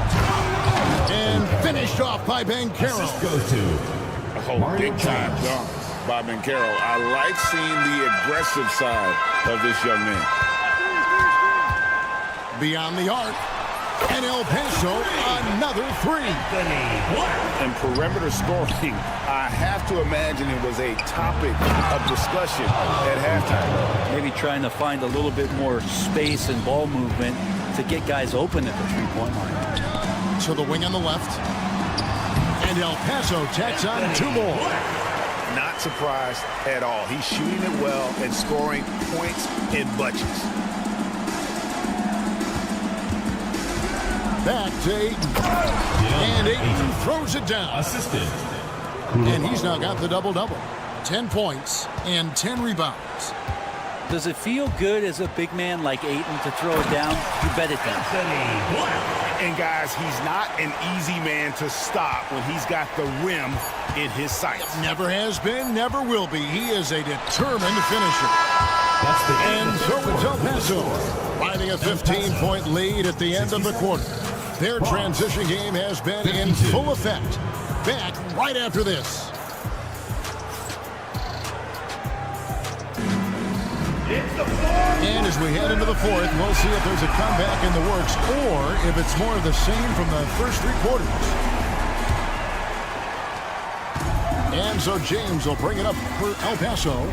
And finished off by Banchero. Goes to Big time dunk by Banchero. I like seeing the aggressive side of this young man. Beyond the arc. And El Paso, another three. And perimeter scoring, I have to imagine it was a topic of discussion at halftime. Maybe trying to find a little bit more space and ball movement to get guys open at the three-point line. To the wing on the left. And El Paso tacks on two more. Not surprised at all. He's shooting it well and scoring points in bunches. Back to Ayton. And Ayton throws it down. assisted. And he's now got the double-double. 10 points and 10 rebounds. Does it feel good as a big man like Ayton to throw it down? You bet it does. And guys, he's not an easy man to stop when he's got the rim in his sights. Never has been, never will be. He is a determined finisher. That's the And so it's El Paso, finding a 15-point lead at the end of the quarter. Their transition game has been in full effect. Back right after this. And as we head into the fourth, we'll see if there's a comeback in the works or if it's more of the same from the first three quarters. And so James will bring it up for El Paso.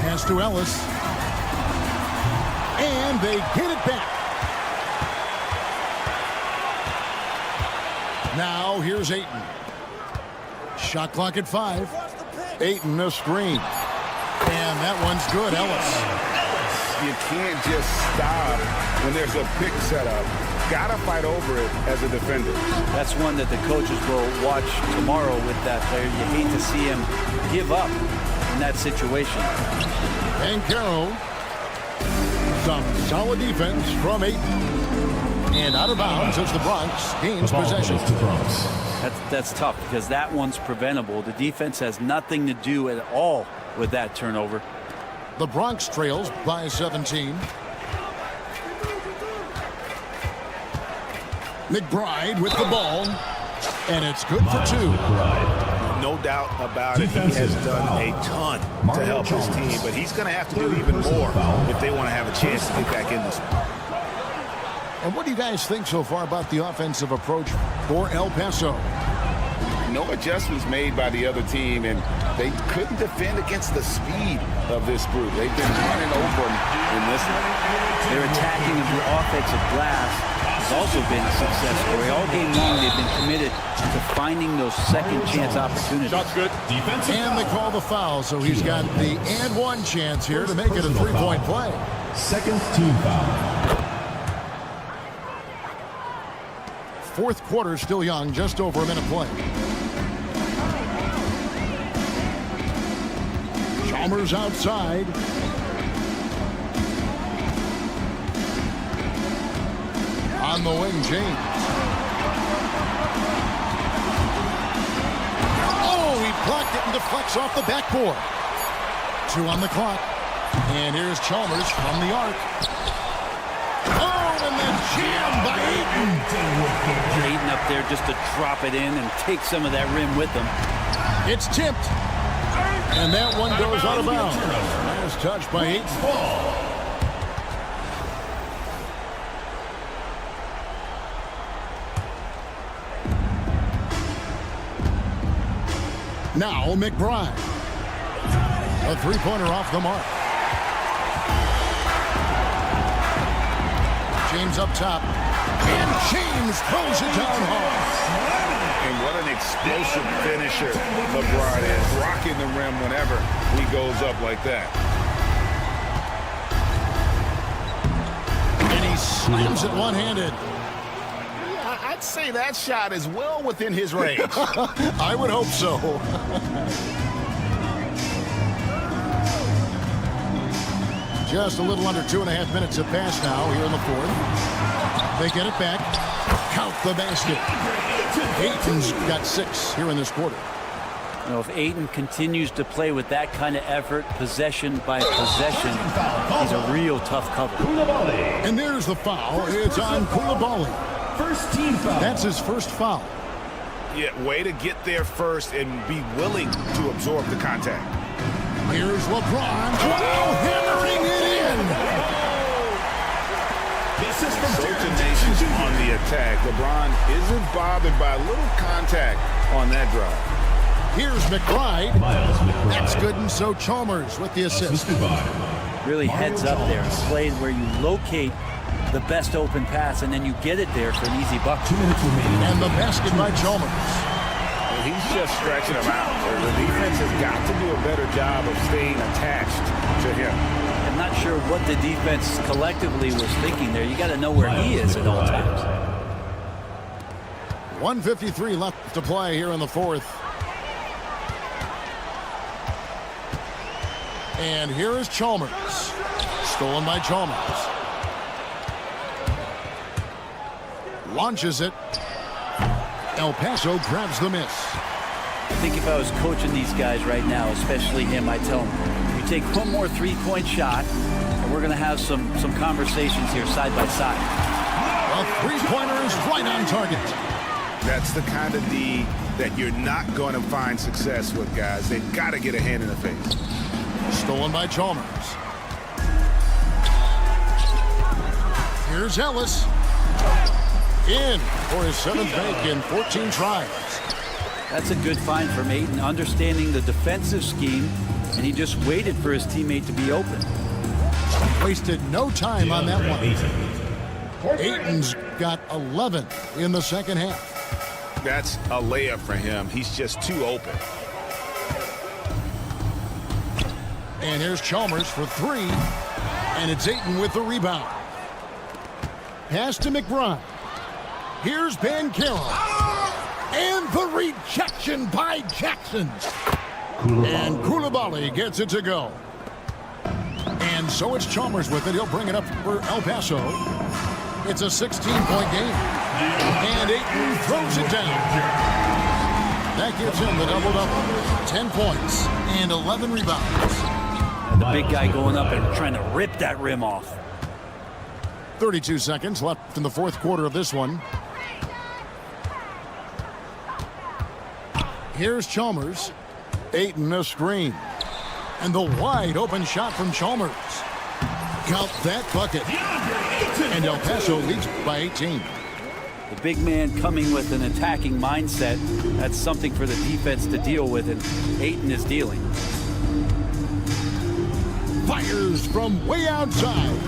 Pass to Ellis. And they get it back. Now here's Ayton. Shot clock at 5. Ayton a screen. And that one's good, Ellis. You can't just stop when there's a pick set up. Gotta fight over it as a defender. That's one that the coaches will watch tomorrow with that player. You hate to see him give up in that situation. And Carroll. Some solid defense from Ayton. And out of bounds as the Bronx gains possession. That's tough because that one's preventable. The defense has nothing to do at all with that turnover. The Bronx trails by 17. McBride with the ball. And it's good for 2. No doubt about it. He has done a ton to help his team, but he's going to have to do even more if they want to have a chance to get back in this. And what do you guys think so far about the offensive approach for El Paso? No adjustments made by the other team, and they couldn't defend against the speed of this group. They've been running over them in this one. Their attacking of the offensive glass has also been a success story. All game long, they've been committed to finding those second chance opportunities. Shots good. And they call the foul, so he's got the and one chance here to make it a three-point play. Second team foul. Fourth quarter still young, just over a minute play. Chalmers outside. On the wing, James. Oh, he blocked it and deflects off the backboard. 2 on the clock. And here's Chalmers from the arc. Oh, and then jammed by Ayton. Ayton up there just to drop it in and take some of that rim with him. It's tipped. And that one goes out of bounds. Nice touch by Ayton. Now McBride. A three-pointer off the mark. James up top. And James throws it down hard. And what an explosive finisher LeBron is. Rocking the rim whenever he goes up like that. And he slams it one-handed. I'd say that shot is well within his range. I would hope so. Just a little under 2.5 minutes have passed now here in the fourth. They get it back. Count the basket. Ayton's got 6 here in this quarter. You know, if Ayton continues to play with that kind of effort, possession by possession, he's a real tough cover. And there's the foul. It's on Koulibaly. First team foul. That's his first foul. Yeah, way to get there first and be willing to absorb the contact. Here's LeBron. Wow, hammering it in. This is from So tenacious on the attack. LeBron isn't bothered by a little contact on that drive. Here's McBride. That's good, and so Chalmers with the assist. Really heads up there. Played where you locate the best open pass, and then you get it there for an easy bucket. 2 minutes remaining. And the basket by Chalmers. And he's just stretching him out. The defense has got to do a better job of staying attached to him. I'm not sure what the defense collectively was thinking there. You got to know where he is at all times. 1:53 left to play here in the fourth. And here is Chalmers. Stolen by Chalmers. Launches it. El Paso grabs the miss. I think if I was coaching these guys right now, especially him, I'd tell him, you take one more three-point shot, and we're going to have some conversations here side by side. A three-pointer is right on target. That's the kind of D that you're not going to find success with, guys. They've got to get a hand in the face. Stolen by Chalmers. Here's Ellis. In for his 7th make in 14 tries. That's a good find from Ayton, understanding the defensive scheme, and he just waited for his teammate to be open. Wasted no time on that one. Ayton's got 11 in the second half. That's a layup for him. He's just too open. And here's Chalmers for 3. And it's Ayton with the rebound. Pass to McBride. Here's Banchero. And the rejection by Jackson. And Coulibaly gets it to go. And so it's Chalmers with it. He'll bring it up for El Paso. It's a 16-point game. And Ayton throws it down. That gives him the double-double. 10 points and 11 rebounds. And the big guy going up and trying to rip that rim off. 32 seconds left in the fourth quarter of this one. Here's Chalmers. Ayton a screen. And the wide open shot from Chalmers. Count that bucket. And El Paso leads by 18. The big man coming with an attacking mindset. That's something for the defense to deal with, and Ayton is dealing. Fires from way outside.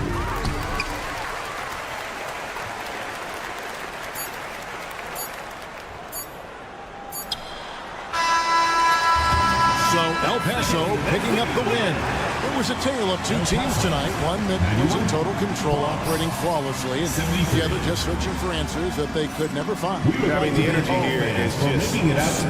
So El Paso picking up the win. It was a tale of two teams tonight. One that was in total control, operating flawlessly, and the other just searching for answers that they could never find. I mean, the energy here is just...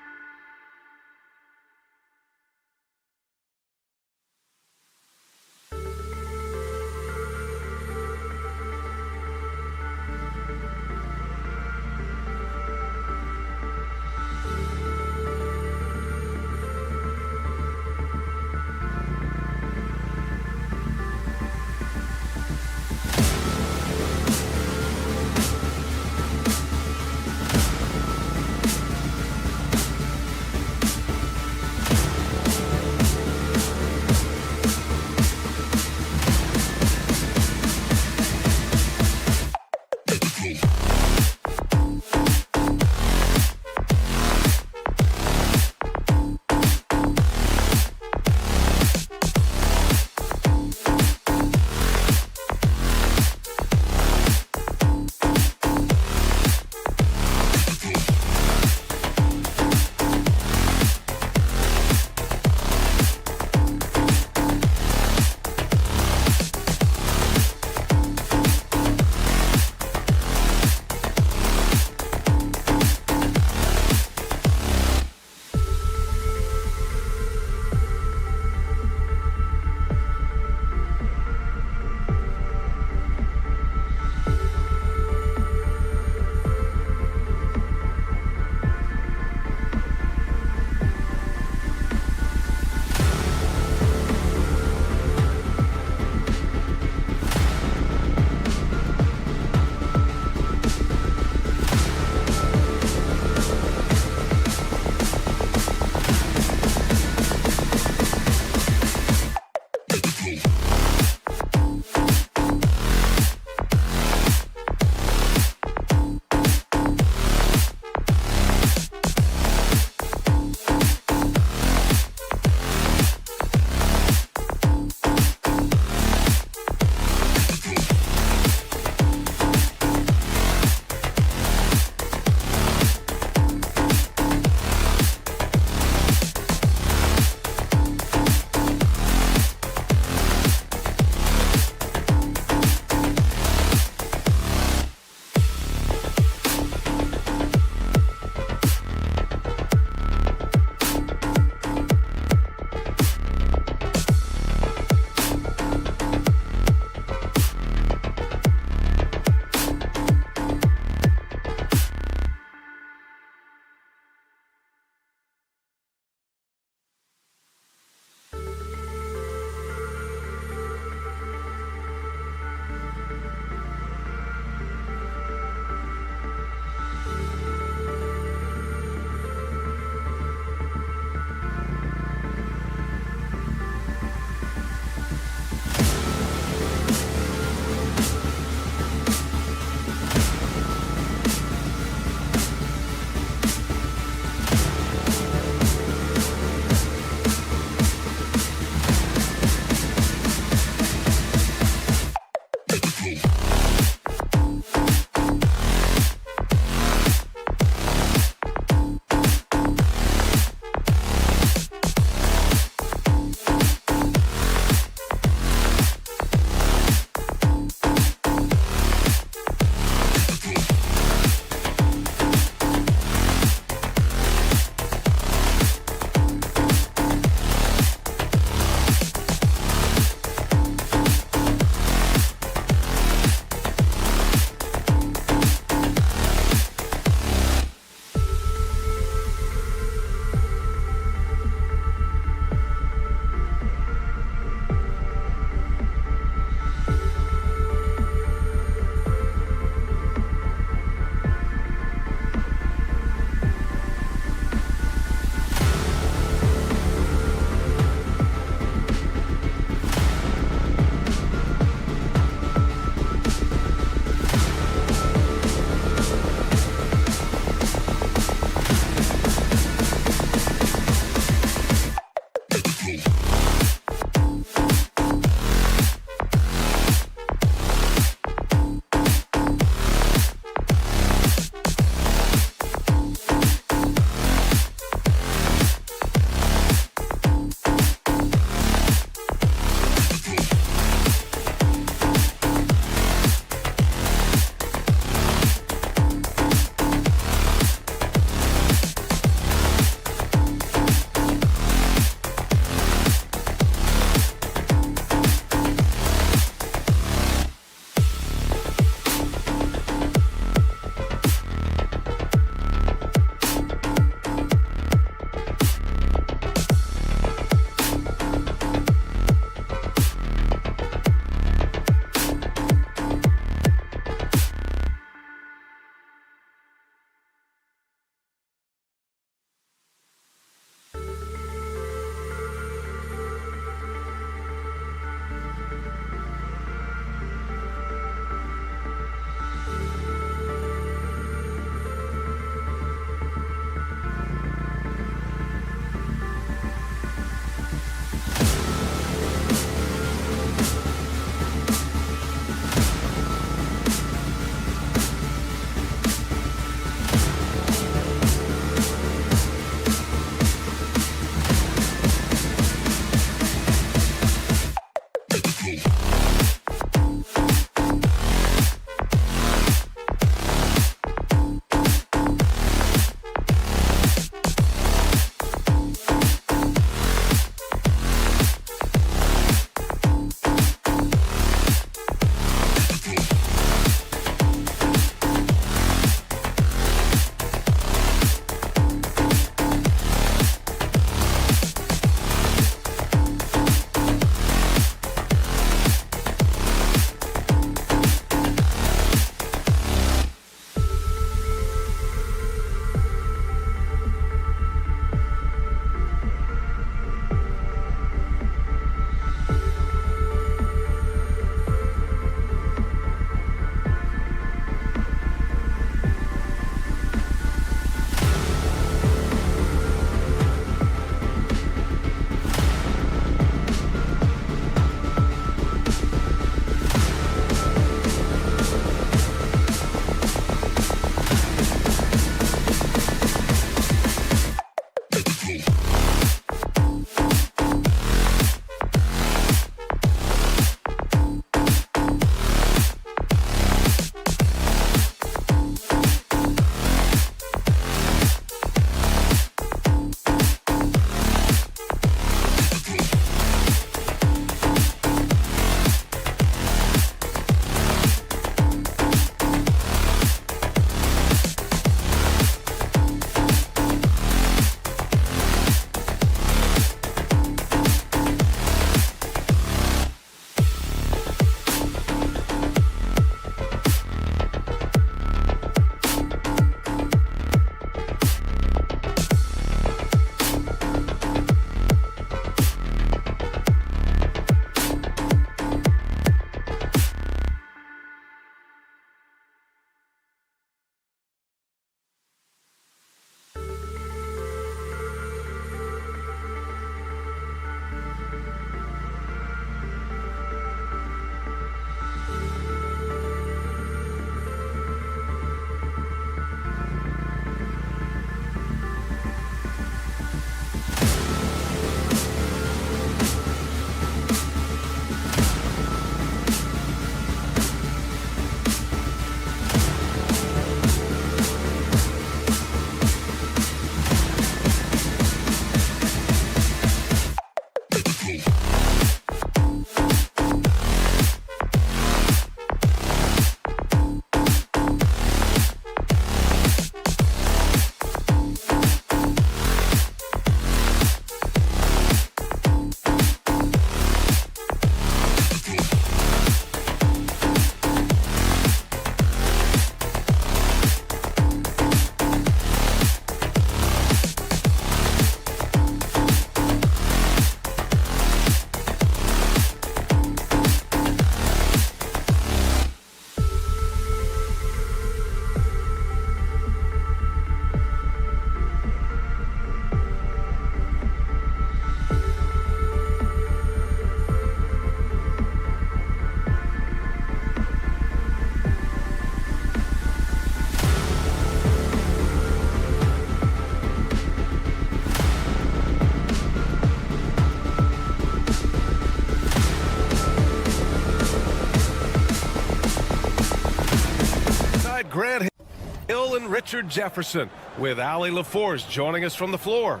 Fletcher Jefferson with Ali LaForce joining us from the floor.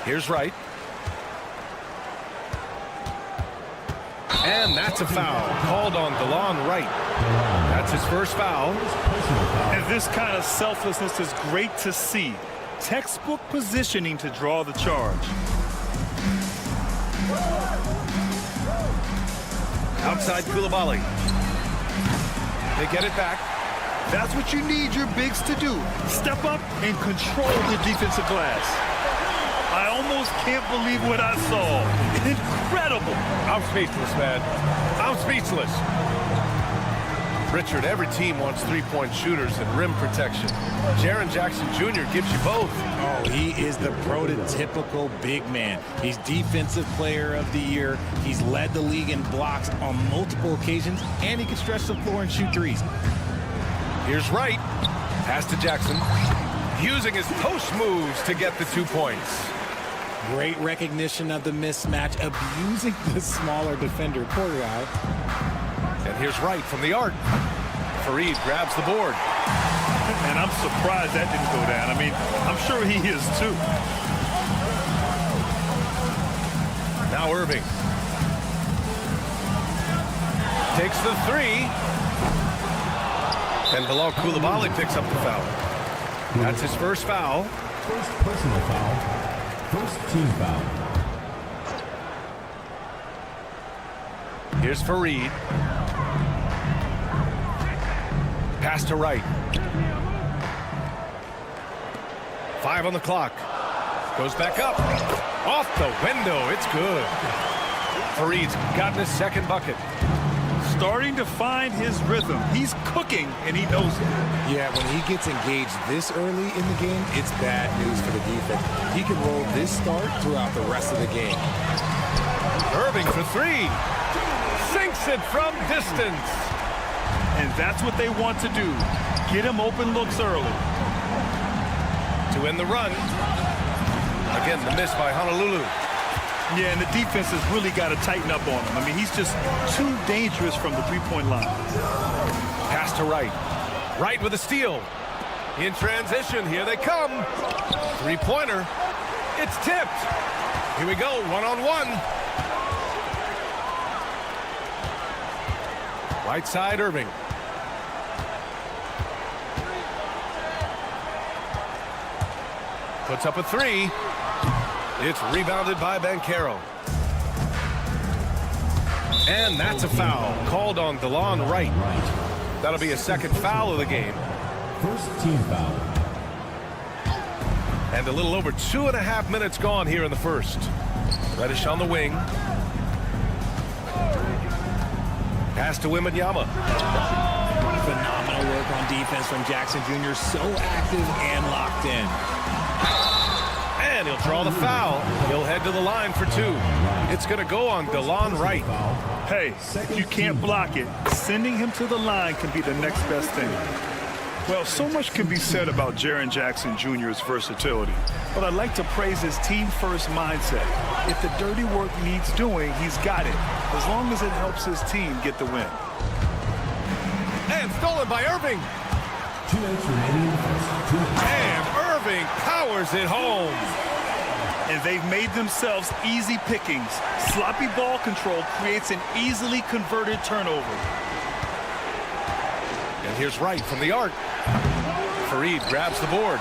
Here's Wright. And that's a foul called on DeLon Wright. That's his first foul. And this kind of selflessness is great to see. Textbook positioning to draw the charge. Outside Koulibaly. They get it back. That's what you need your bigs to do. Step up and control the defensive glass. I almost can't believe what I saw. Incredible. I'm speechless, man. I'm speechless. Richard, every team wants three-point shooters and rim protection. Jaren Jackson Jr. gives you both. Oh, he is the prototypical big man. He's Defensive Player of the Year. He's led the league in blocks on multiple occasions, and he can stretch the floor and shoot threes. Here's Wright. Pass to Jackson. Using his post moves to get the 2 points. Great recognition of the mismatch, abusing the smaller defender. Poor guy. And here's Wright from the arc. Fareed grabs the board. And I'm surprised that didn't go down. I mean, I'm sure he is too. Now Irving. Takes the three. And Bilal Koulibaly picks up the foul. That's his first foul. First personal foul. First team foul. Here's Fareed. Pass to Wright. 5 on the clock. Goes back up. Off the window. It's good. Fareed's gotten his second bucket. Starting to find his rhythm. He's cooking, and he knows it. Yeah, when he gets engaged this early in the game, it's bad news for the defense. He can roll this start throughout the rest of the game. Irving for three. Sinks it from distance. And that's what they want to do. Get him open looks early. To end the run. Again, the miss by Honolulu. Yeah, and the defense has really got to tighten up on him. I mean, he's just too dangerous from the three-point line. Pass to Wright. Wright with a steal. In transition, here they come. Three-pointer. It's tipped. Here we go, one-on-one. Right side, Irving. Puts up a three. It's rebounded by Banchero. And that's a foul called on DeLon Wright. That'll be a second foul of the game. First team foul. And a little over 2.5 minutes gone here in the first. Reddish on the wing. Pass to Wembanyama. Phenomenal work on defense from Jackson Jr. So active and locked in. And he'll draw the foul. He'll head to the line for two. It's going to go on DeLon Wright. Hey, if you can't block it, sending him to the line can be the next best thing. Well, so much can be said about Jaren Jackson Jr.'s versatility, but I'd like to praise his team-first mindset. If the dirty work needs doing, he's got it, as long as it helps his team get the win. And stolen by Irving. 2 minutes remaining in the first. And Irving powers it home. And they've made themselves easy pickings. Sloppy ball control creates an easily converted turnover. And here's Wright from the arc. Fareed grabs the board.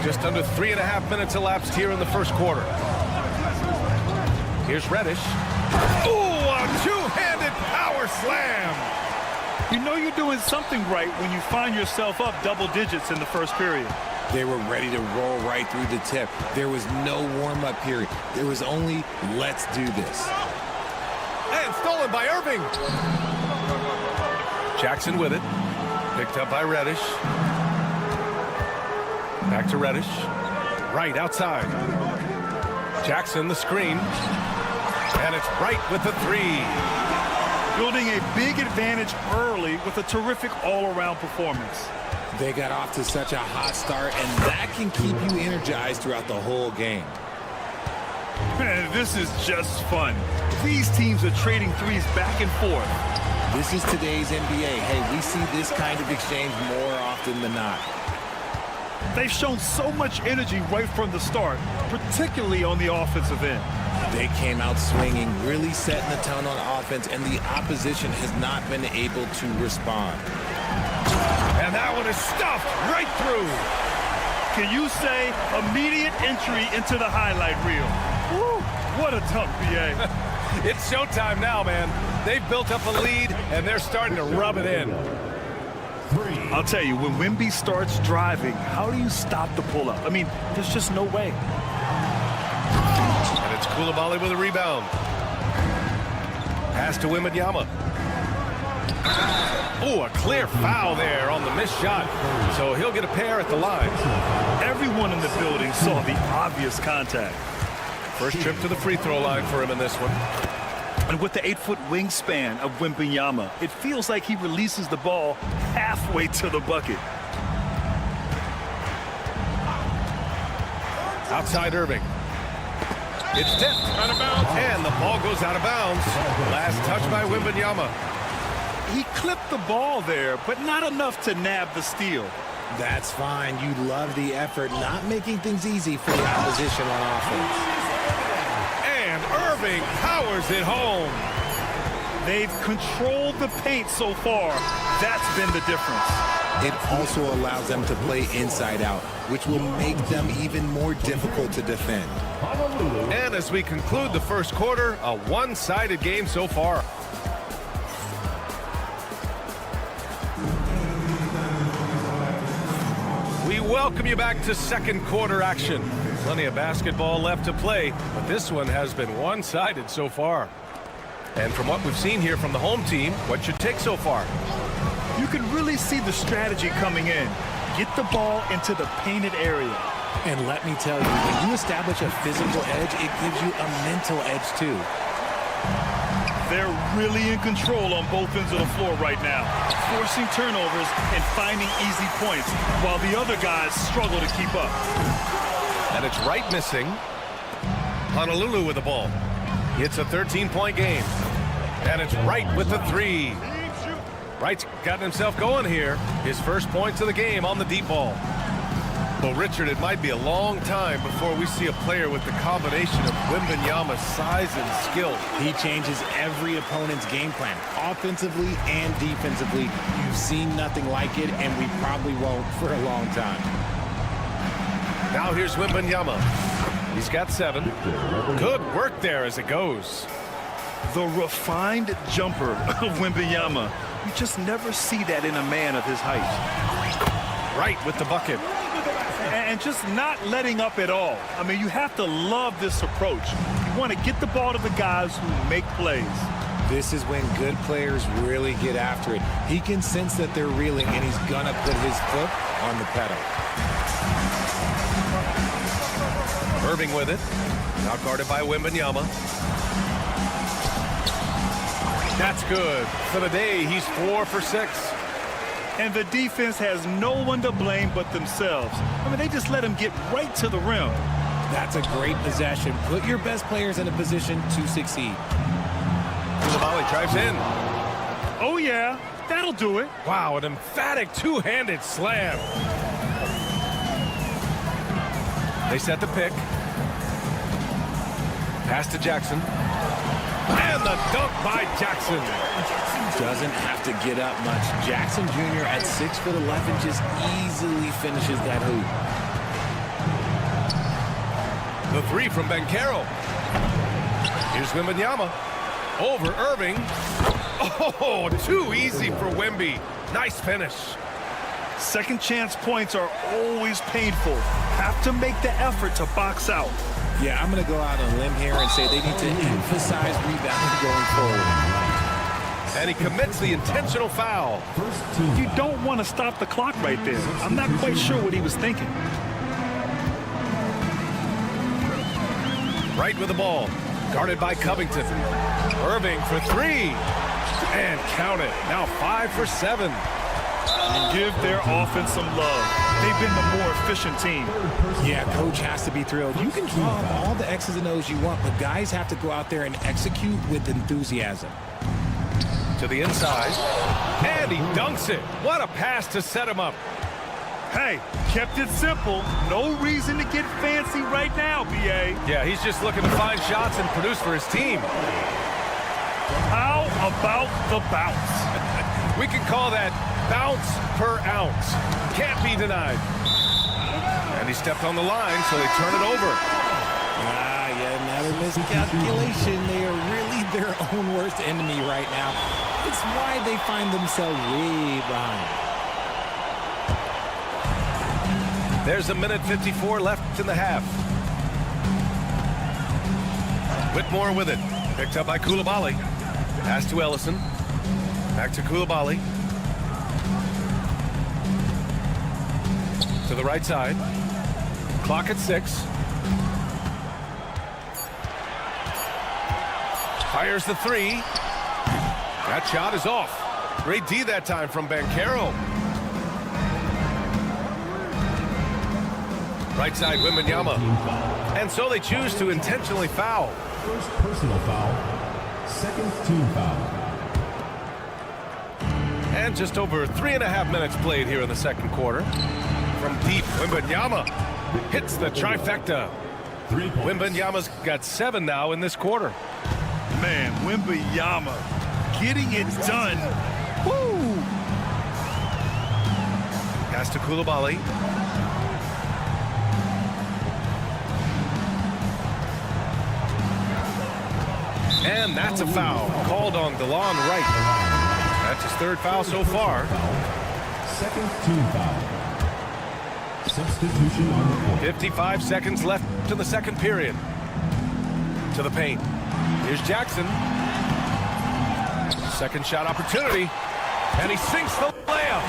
Just under 3.5 minutes elapsed here in the first quarter. Here's Reddish. Ooh, a two-handed power slam. You know you're doing something right when you find yourself up double digits in the first period. They were ready to roll right through the tip. There was no warm-up period. There was only, let's do this. And stolen by Irving. Jackson with it. Picked up by Reddish. Back to Reddish. Right outside. Jackson the screen. And it's right with the three. Building a big advantage early with a terrific all-around performance. They got off to such a hot start, and that can keep you energized throughout the whole game. Man, this is just fun. These teams are trading threes back and forth. This is today's NBA. Hey, we see this kind of exchange more often than not. They've shown so much energy right from the start, particularly on the offensive end. They came out swinging, really setting the tone on offense, and the opposition has not been able to respond. And that one is stuffed right through. Can you say immediate entry into the highlight reel? Woo, what a tough BA. It's showtime now, man. They've built up a lead, and they're starting to rub it in. I'll tell you, when Wemby starts driving, how do you stop the pull-up? I mean, there's just no way. And it's Coulibaly with a rebound. Pass to Wembanyama. Oh, a clear foul there on the missed shot. So he'll get a pair at the line. Everyone in the building saw the obvious contact. First trip to the free throw line for him in this one. And with the 8-foot wingspan of Wembanyama, it feels like he releases the ball halfway to the bucket. Outside Irving. It's tipped. Out of bounds. And the ball goes out of bounds. Last touch by Wembanyama. He clipped the ball there, but not enough to nab the steal. That's fine. You love the effort, not making things easy for the opposition on offense. And Irving powers it home. They've controlled the paint so far. That's been the difference. It also allows them to play inside out, which will make them even more difficult to defend. And as we conclude the first quarter, a one-sided game so far. We welcome you back to second quarter action. Plenty of basketball left to play, but this one has been one-sided so far. And from what we've seen here from the home team, what's your take so far? You can really see the strategy coming in. Get the ball into the painted area. And let me tell you, when you establish a physical edge, it gives you a mental edge too. They're really in control on both ends of the floor right now, forcing turnovers and finding easy points, while the other guys struggle to keep up. And it's Wright missing. Honolulu with the ball. It's a 13-point game. And it's Wright with the three. Wright's gotten himself going here. His first points of the game on the deep ball. Well, Richard, it might be a long time before we see a player with the combination of Wembanyama's size and skill. He changes every opponent's game plan, offensively and defensively. You've seen nothing like it, and we probably won't for a long time. Now here's Wembanyama. He's got 7. Good work there as it goes. The refined jumper of Wembanyama. You just never see that in a man of his height. Wright with the bucket. And just not letting up at all. I mean, you have to love this approach. You want to get the ball to the guys who make plays. This is when good players really get after it. He can sense that they're reeling, and he's going to put his foot on the pedal. Irving with it. Now guarded by Wembanyama. That's good. For the day, he's 4 for 6. And the defense has no one to blame but themselves. I mean, they just let him get right to the rim. That's a great possession. Put your best players in a position to succeed. Coulibaly drives in. Oh, yeah. That'll do it. Wow, an emphatic two-handed slam. They set the pick. Pass to Jackson. And the dunk by Jackson. Doesn't have to get up much. Jackson Jr. at 6'11" just easily finishes that hoop. The three from Banchero. Here's Wembanyama. Over Irving. Oh, too easy for Wemby. Nice finish. Second chance points are always painful. Have to make the effort to box out. Yeah, I'm going to go out on a limb here and say they need to emphasize rebounding going forward. And he commits the intentional foul. You don't want to stop the clock right there. I'm not quite sure what he was thinking. Wright with the ball. Guarded by Covington. Irving for three. And count it. Now 5 for 7. And give their offense some love. They've been the more efficient team. Yeah, coach has to be thrilled. You can draw up all the X's and O's you want, but guys have to go out there and execute with enthusiasm. To the inside. And he dunks it. What a pass to set him up. Hey, kept it simple. No reason to get fancy right now, B.A. Yeah, he's just looking to find shots and produce for his team. How about the bounce? We can call that bounce per ounce. Can't be denied. And he stepped on the line, so they turn it over. Yeah, another miscalculation. They are really their own worst enemy right now. It's why they find themselves way behind. There's a minute 54 left in the half. Whitmore with it. Picked up by Coulibaly. Pass to Ellison. Back to Coulibaly. To the right side. Clock at 6. Fires the 3. That shot is off. Great D that time from Banchero. Right side, Wembanyama. And so they choose to intentionally foul. First personal foul. Second team foul. And just over 3.5 minutes played here in the second quarter. From deep, Wembanyama hits the trifecta. 3 points. Wembanyama's got 7 now in this quarter. Man, Wembanyama getting it done. Woo! Pass to Coulibaly. And that's a foul called on DeLon Wright. That's his 3rd foul so far. Second team foul. Substitution on the court. 55 seconds left to the second period. To the paint. Here's Jackson. Second shot opportunity. And he sinks the layup.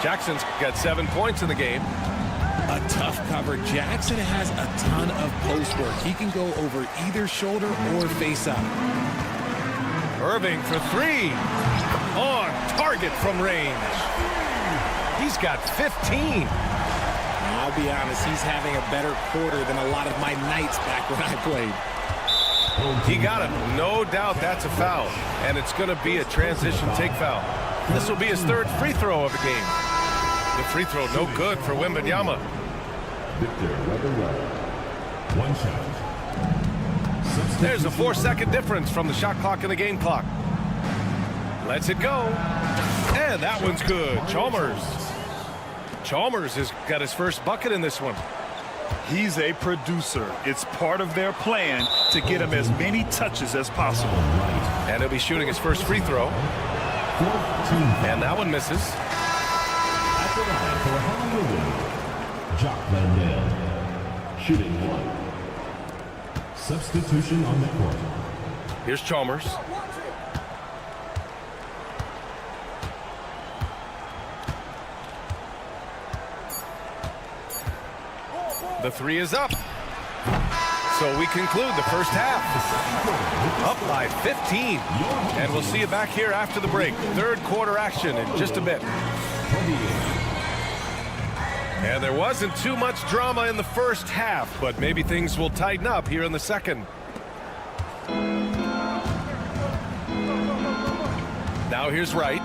Jackson's got 7 points in the game. A tough cover. Jackson has a ton of post work. He can go over either shoulder or face up. Irving for 3. On target from range. He's got 15. I'll be honest, he's having a better quarter than a lot of my nights back when I played. He got him. No doubt that's a foul. And it's going to be a transition take foul. This will be his 3rd free throw of the game. The free throw no good for Wembanyama. Victor Weber. 1 shot. There's a 4-second difference from the shot clock and the game clock. Lets it go. And that one's good. Chalmers has got his first bucket in this one. He's a producer. It's part of their plan to get him as many touches as possible. And he'll be shooting his first free throw. And that one misses. At the line for Honolulu, Jock Landale. Shooting 1. Substitution on the court. Here's Chalmers. The 3 is up. So we conclude the first half. Up by 15. And we'll see you back here after the break. 3rd quarter action in just a bit. And there wasn't too much drama in the first half, but maybe things will tighten up here in the second. Now here's Wright.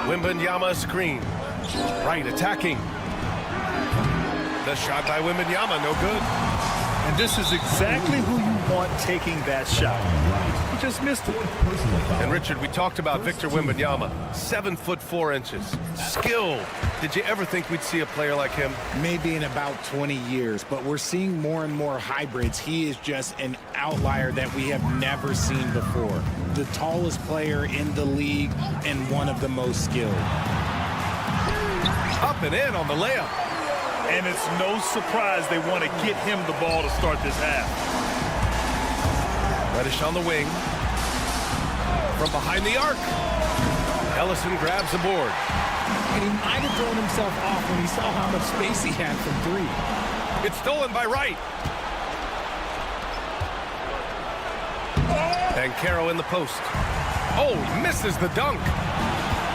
Wembanyama screen. Wright attacking. The shot by Wembanyama, no good. And this is exactly who you want taking that shot. He just missed it. And Richard, we talked about Victor Wembanyama, 7'4". Skill. Did you ever think we'd see a player like him? Maybe in about 20 years, but we're seeing more and more hybrids. He is just an outlier that we have never seen before. The tallest player in the league and one of the most skilled. Up and in on the layup. And it's no surprise they want to get him the ball to start this half. Reddish on the wing. From behind the arc. Ellison grabs the board. and he might have thrown himself off when he saw how much space he had from three. It's stolen by Wright. Banchero in the post. Oh, he misses the dunk.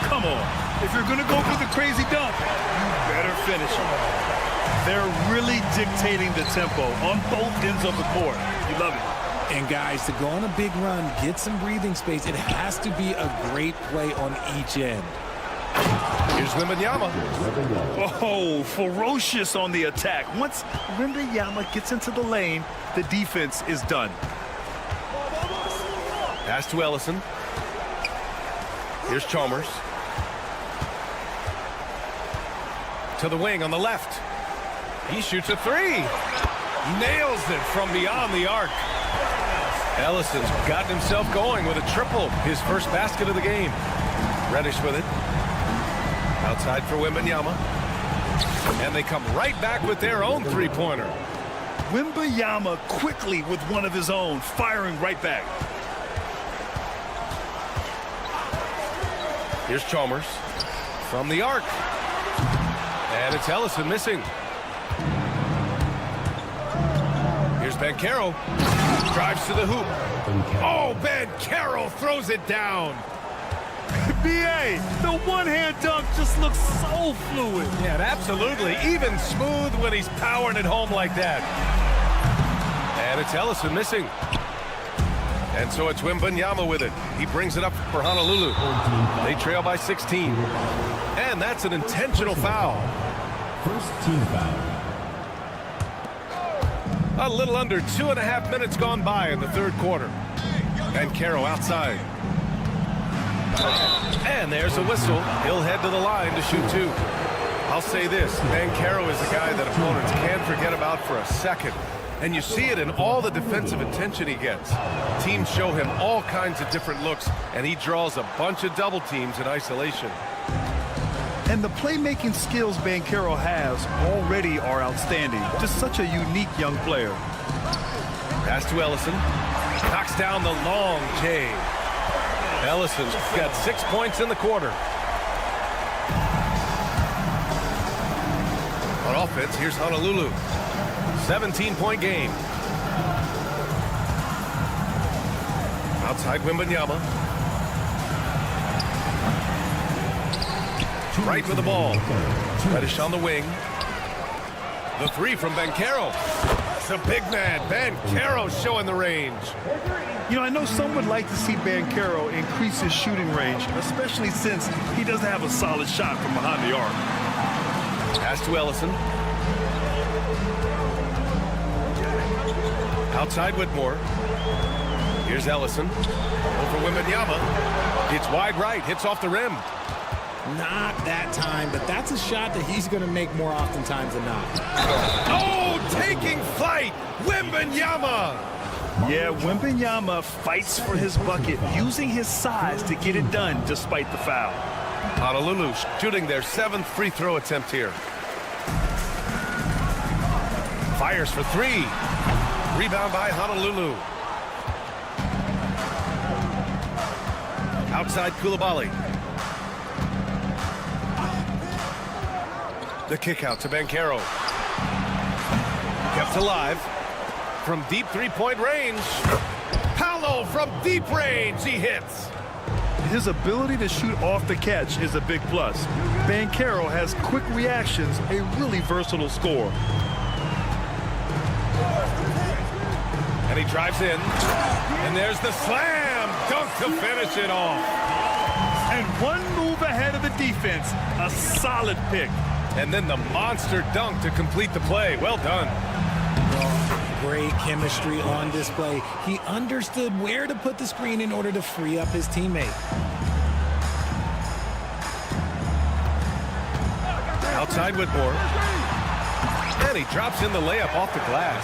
Come on. If you're going to go for the crazy dunk, you better finish it. They're really dictating the tempo on both ends of the court. You love it. And guys, to go on a big run, get some breathing space, it has to be a great play on each end. Here's Wembanyama. Oh, ferocious on the attack. Once Wembanyama gets into the lane, the defense is done. Pass to Ellison. Here's Chalmers. To the wing on the left. He shoots a three. Nails it from beyond the arc. Ellison's gotten himself going with a triple. His first basket of the game. Reddish with it. Outside for Wembanyama. And they come right back with their own three-pointer. Wembanyama quickly with one of his own, firing right back. Here's Chalmers from the arc. And it's Ellison missing. Here's Banchero. Drives to the hoop. Oh, Banchero throws it down. B.A., the one-hand dunk just looks so fluid. Yeah, absolutely. Even smooth when he's powering it home like that. And it's Ellison missing. And so it's Wembanyama with it. He brings it up for Honolulu. They trail by 16. And that's an intentional foul. First team foul. A little under 2.5 minutes gone by in the third quarter. Banchero outside. And there's a whistle. He'll head to the line to shoot two. I'll say this, Banchero is a guy that opponents can't forget about for a second. And you see it in all the defensive attention he gets. Teams show him all kinds of different looks, and he draws a bunch of double teams in isolation. And the playmaking skills Banchero has already are outstanding. Just such a unique young player. Pass to Ellison. Knocks down the long J. Ellison's got 6 points in the quarter. On offense, here's Honolulu. 17-point game. Outside Wembanyama. Right with the ball. Reddish on the wing. The three from Banchero. It's a big man. Banchero showing the range. You know, I know some would like to see Banchero increase his shooting range, especially since he doesn't have a solid shot from behind the arc. Pass to Ellison. Outside Whitmore. Here's Ellison. Over Wembanyama. It's wide right. Hits off the rim. Not that time, but that's a shot that he's going to make more oftentimes than not. Oh, taking flight. Wembanyama. Yeah, Wembanyama fights for his bucket, using his size to get it done despite the foul. Honolulu shooting their 7th free throw attempt here. Fires for three. Rebound by Honolulu. Outside Coulibaly. The kick out to Banchero. Kept alive. From deep three-point range. Paolo from deep range. He hits. His ability to shoot off the catch is a big plus. Banchero has quick reactions, a really versatile scorer. And he drives in. And there's the slam dunk to finish it off. And one move ahead of the defense. A solid pick. And then the monster dunk to complete the play. Well done. Great chemistry on display. He understood where to put the screen in order to free up his teammate. Outside Whitmore. And he drops in the layup off the glass.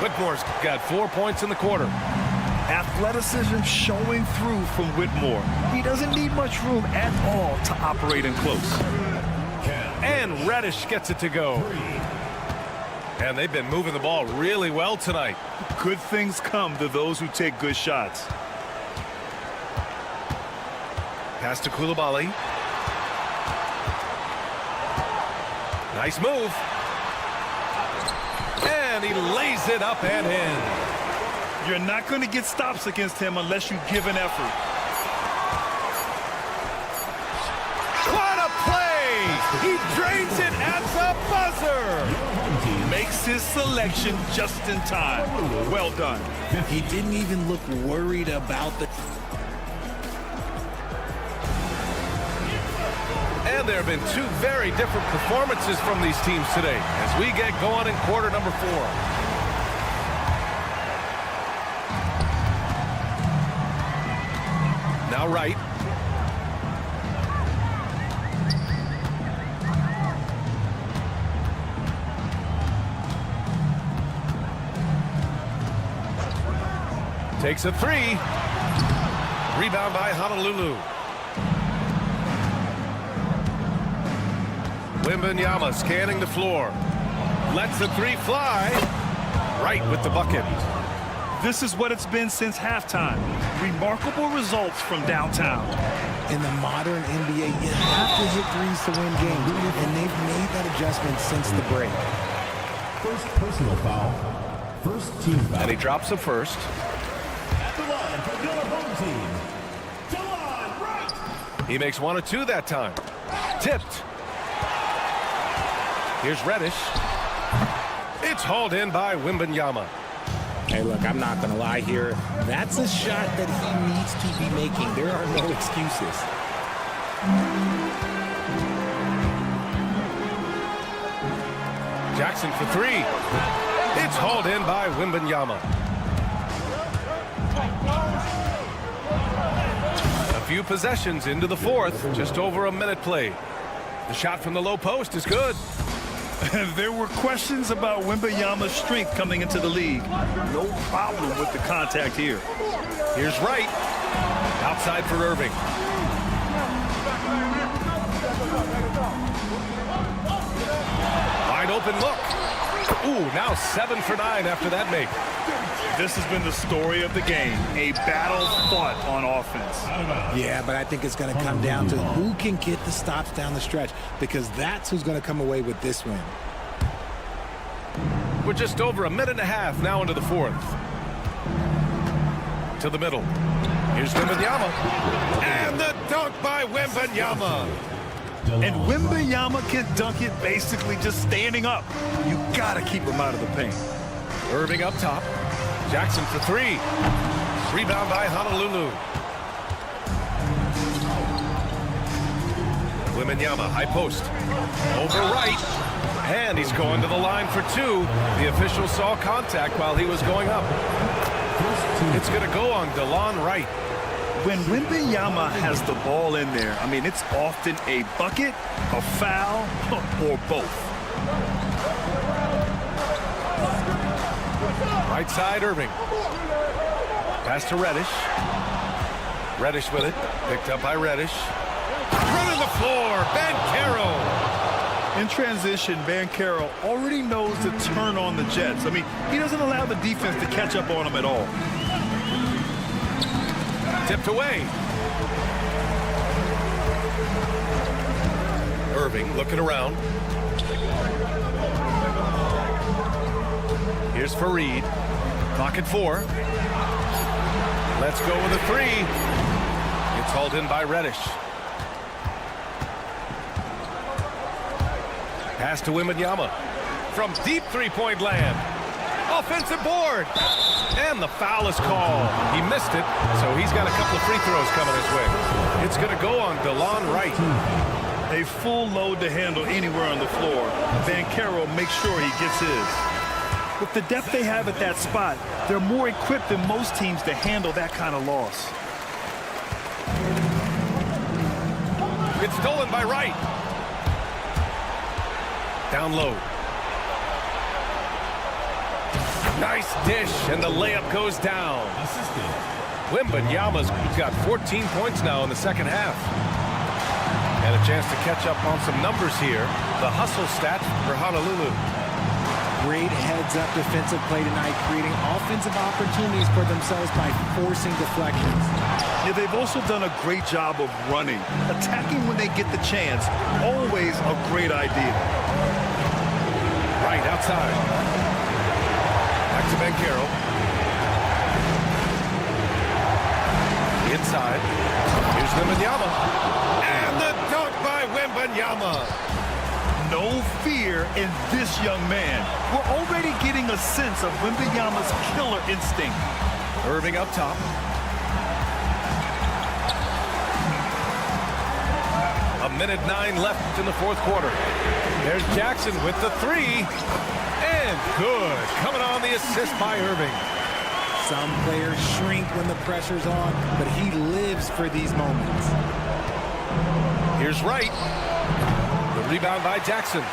Whitmore's got 4 points in the quarter. Athleticism showing through from Whitmore. He doesn't need much room at all to operate in close. And Reddish gets it to go. And they've been moving the ball really well tonight. Good things come to those who take good shots. Pass to Coulibaly. Nice move. And he lays it up and in. You're not going to get stops against him unless you give an effort. What a play! He drains it at the buzzer. Makes his selection just in time. Well done. He didn't even look worried about the... And there have been two very different performances from these teams today as we get going in quarter number 4. Now right. Takes a 3. Rebound by Honolulu. Wembanyama scanning the floor. Lets the 3 fly. Right with the bucket. This is what it's been since halftime. Remarkable results from downtown. In the modern NBA, you have to hit threes to win games, and they've made that adjustment since the break. First personal foul. First team foul. And he drops the first. At the line for the other home team. Delon Wright. He makes 1 or 2 that time. Tipped. Here's Reddish. It's hauled in by Wembanyama. Hey, look, I'm not going to lie here. That's a shot that he needs to be making. There are no excuses. Jackson for 3. It's hauled in by Wembanyama. A few possessions into the 4th. Just over a minute played. The shot from the low post is good. There were questions about Wembanyama's strength coming into the league. No problem with the contact here. Here's Wright. Outside for Irving. Wide open look. Ooh, now 7 for 9 after that make. This has been the story of the game. A battle fought on offense. Yeah, but I think it's going to come down to who can get the stops down the stretch, because that's who's going to come away with this win. We're just over a minute and a half now into the 4th. To the middle. Here's Wembanyama. And the dunk by Wembanyama. And Wembanyama can dunk it basically just standing up. You got to keep him out of the paint. Irving up top. Jackson for 3. Rebound by Honolulu. Wembanyama, high post. Over right. And he's going to the line for 2. The official saw contact while he was going up. It's going to go on DeLon Wright. When Wembanyama has the ball in there, I mean, it's often a bucket, a foul, or both. Right side, Irving. Pass to Reddish. Reddish with it. Picked up by Reddish. Running the floor, Banchero. In transition, Banchero already knows to turn on the Jets. I mean, he doesn't allow the defense to catch up on him at all. Tipped away. Irving looking around. Here's Fareed. Clock at 4. Let's go with a 3. It's hauled in by Reddish. Pass to Wembanyama. From deep three-point land. Offensive board. And the foul is called. He missed it, so he's got a couple of free throws coming his way. It's going to go on DeLon Wright. A full load to handle anywhere on the floor. Banchero makes sure he gets his. With the depth they have at that spot, they're more equipped than most teams to handle that kind of loss. It's stolen by Wright. Down low. Nice dish, and the layup goes down. Wembanyama's got 14 points now in the second half. And a chance to catch up on some numbers here. The hustle stat for Honolulu. Great heads-up defensive play tonight, creating offensive opportunities for themselves by forcing deflections. Yeah, they've also done a great job of running. Attacking when they get the chance, always a great idea. Right outside. Back to Bankero. Inside. Here's Wembanyama. And the dunk by Wembanyama. No fear in this young man. We're already getting a sense of Wembanyama's killer instinct. Irving up top. A minute 9 left in the fourth quarter. There's Jackson with the three. And good. Coming on the assist by Irving. Some players shrink when the pressure's on, but he lives for these moments. Here's Wright. The rebound by Jackson.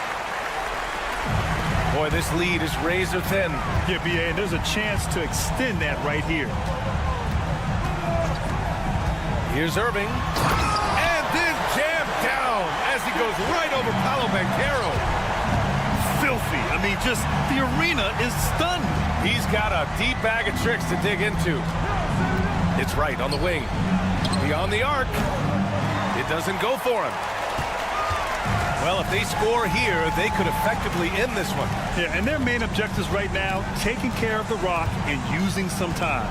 Boy, this lead is razor thin. Yeah, B.A., and there's a chance to extend that right here. Here's Irving. And then jammed down as he goes right over Paolo Banchero. Filthy. I mean, just the arena is stunned. He's got a deep bag of tricks to dig into. It's Wright on the wing. Beyond the arc. It doesn't go for him. Well, if they score here, they could effectively end this one. Yeah, and their main objectives right now, taking care of the rock and using some time.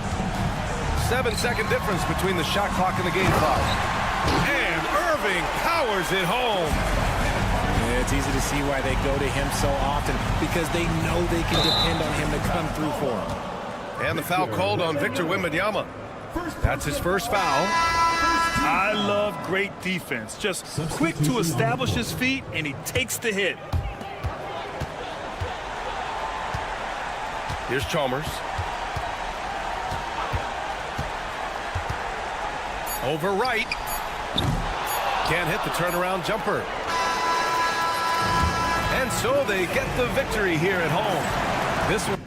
7-second difference between the shot clock and the game clock. And Irving powers it home. Yeah, it's easy to see why they go to him so often, because they know they can depend on him to come through for them. And the foul called on Victor Wembanyama. That's his first foul. I love great defense. Just quick to establish his feet, and he takes the hit. Here's Chalmers. Over Wright. Can't hit the turnaround jumper. And so they get the victory here at home. This one.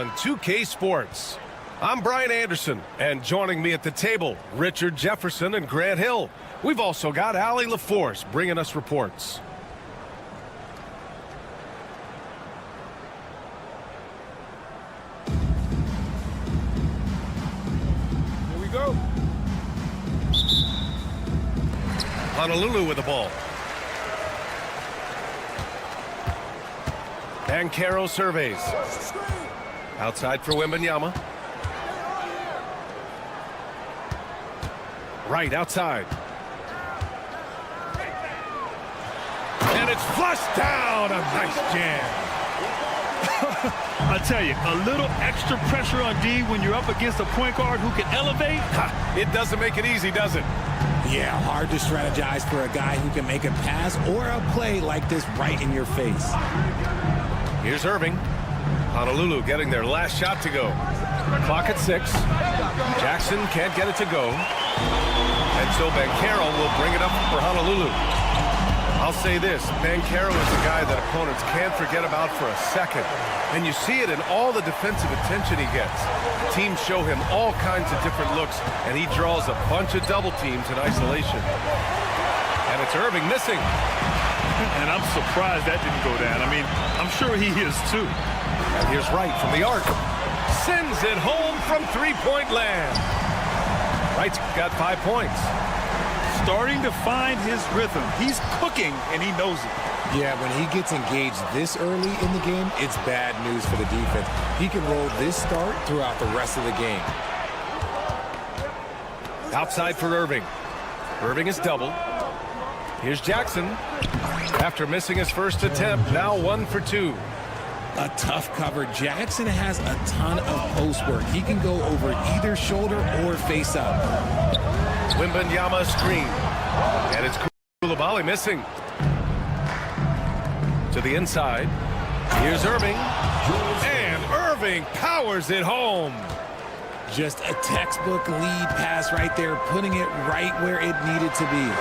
on 2K Sports. I'm Brian Anderson, and joining me at the table, Richard Jefferson and Grant Hill. We've also got Allie LaForce bringing us reports. Here we go. Honolulu with the ball. Banchero surveys. Outside for Wembanyama. Right outside. And it's flushed down. A nice jam. I tell you, a little extra pressure on D when you're up against a point guard who can elevate. It doesn't make it easy, does it? Yeah, hard to strategize for a guy who can make a pass or a play like this right in your face. Here's Irving. Honolulu getting their last shot to go. Clock at 6. Jackson can't get it to go. And so Banchero will bring it up for Honolulu. I'll say this, Banchero is a guy that opponents can't forget about for a second. And you see it in all the defensive attention he gets. Teams show him all kinds of different looks, and he draws a bunch of double teams in isolation. And it's Irving missing. And I'm surprised that didn't go down. I mean, I'm sure he is too. And here's Wright from the arc. Sends it home from three-point land. Wright's got 5 points. Starting to find his rhythm. He's cooking, and he knows it. Yeah, when he gets engaged this early in the game, it's bad news for the defense. He can roll this start throughout the rest of the game. Outside for Irving. Irving is doubled. Here's Jackson. After missing his first attempt, now 1 for 2. A tough cover. Jackson has a ton of post work. He can go over either shoulder or face up. Wembanyama screen. And it's Coulibaly missing. To the inside. Here's Irving. And Irving powers it home. Just a textbook lead pass right there, putting it right where it needed to be.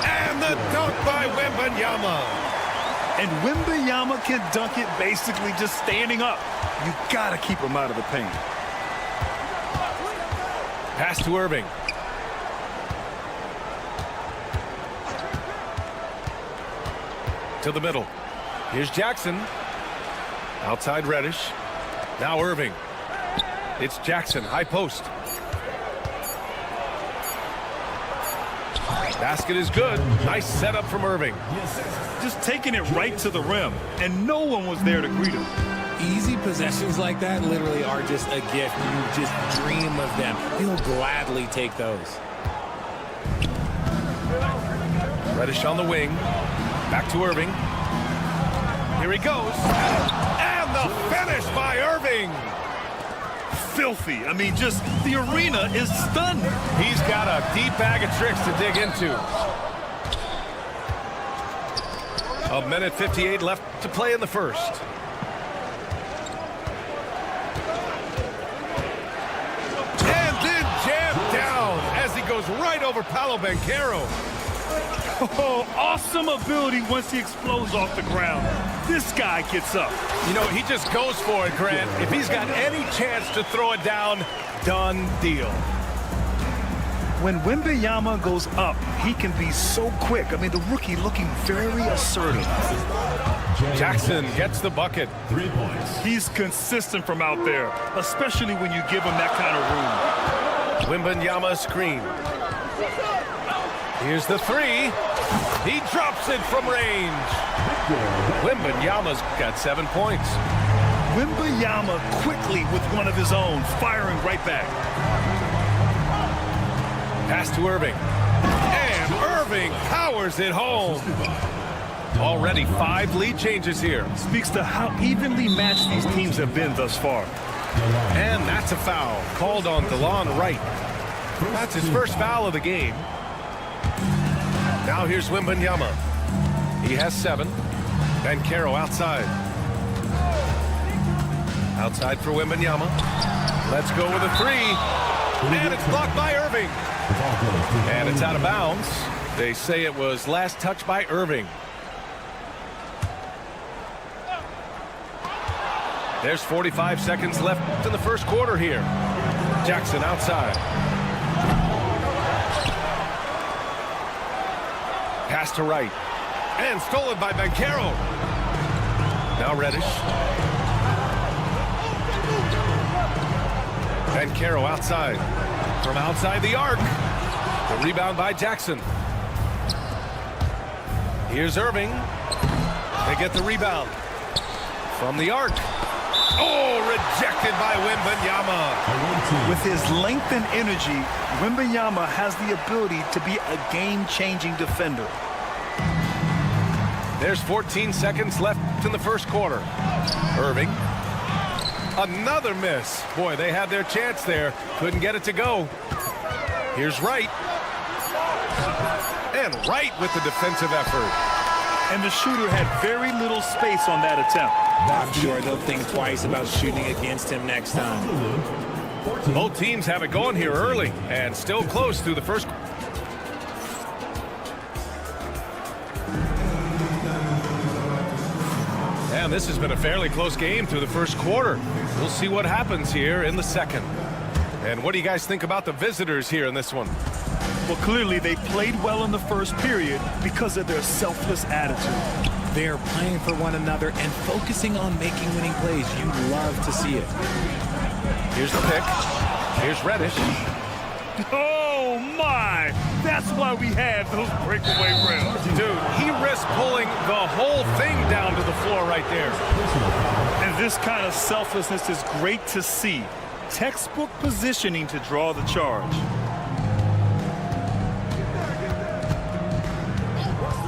And the dunk by Wembanyama. And Wembanyama can dunk it basically just standing up. You got to keep him out of the paint. Pass to Irving. To the middle. Here's Jackson. Outside Reddish. Now Irving. It's Jackson, high post. Basket is good. Nice setup from Irving. Just taking it right to the rim, and no one was there to greet him. Easy possessions like that literally are just a gift. You just dream of them. He'll gladly take those. Reddish on the wing. Back to Irving. Here he goes. And the finish by Irving. Filthy. I mean, just the arena is stunned. He's got a deep bag of tricks to dig into. 1:58 left to play in the first. And then jammed down as he goes right over Paolo Banchero. Oh, awesome ability once he explodes off the ground. This guy gets up. You know, he just goes for it, Grant. If he's got any chance to throw it down, done deal. When Wembanyama goes up, he can be so quick. I mean, the rookie looking very assertive. Jackson gets the bucket. 3 points. He's consistent from out there, especially when you give him that kind of room. Wembanyama screen. Here's the three. He drops it from range. Wembanyama's got 7 points. Wembanyama quickly with one of his own, firing right back. Pass to Irving. And Irving powers it home. Already 5 lead changes here. Speaks to how evenly matched these teams have been thus far. And that's a foul called on DeLon Wright. That's his first foul of the game. Now here's Wembanyama. He has 7. Banchero outside. Outside for Wembanyama. Let's go with a 3. And it's blocked by Irving. And it's out of bounds. They say it was last touched by Irving. There's 45 seconds left in the first quarter here. Jackson outside. Pass to right. And stolen by Banchero. Now Reddish. Banchero outside. From outside the arc. The rebound by Jackson. Here's Irving. They get the rebound. From the arc. Oh, rejected by Wembanyama. With his length and energy, Wembanyama has the ability to be a game-changing defender. There's 14 seconds left in the first quarter. Irving. Another miss. Boy, they had their chance there. Couldn't get it to go. Here's Wright. And Wright with the defensive effort. And the shooter had very little space on that attempt. I'm sure they'll think twice about shooting against him next time. Both teams have it going here early and still close through the first. And this has been a fairly close game through the first quarter. We'll see what happens here in the second. And what do you guys think about the visitors here in this one? Well, clearly they played well in the first period because of their selfless attitude. They're playing for one another and focusing on making winning plays. You love to see it. Here's the pick. Here's Reddish. Oh, my! That's why we have those breakaway rims. Dude, he risked pulling the whole thing down to the floor right there. And this kind of selflessness is great to see. Textbook positioning to draw the charge.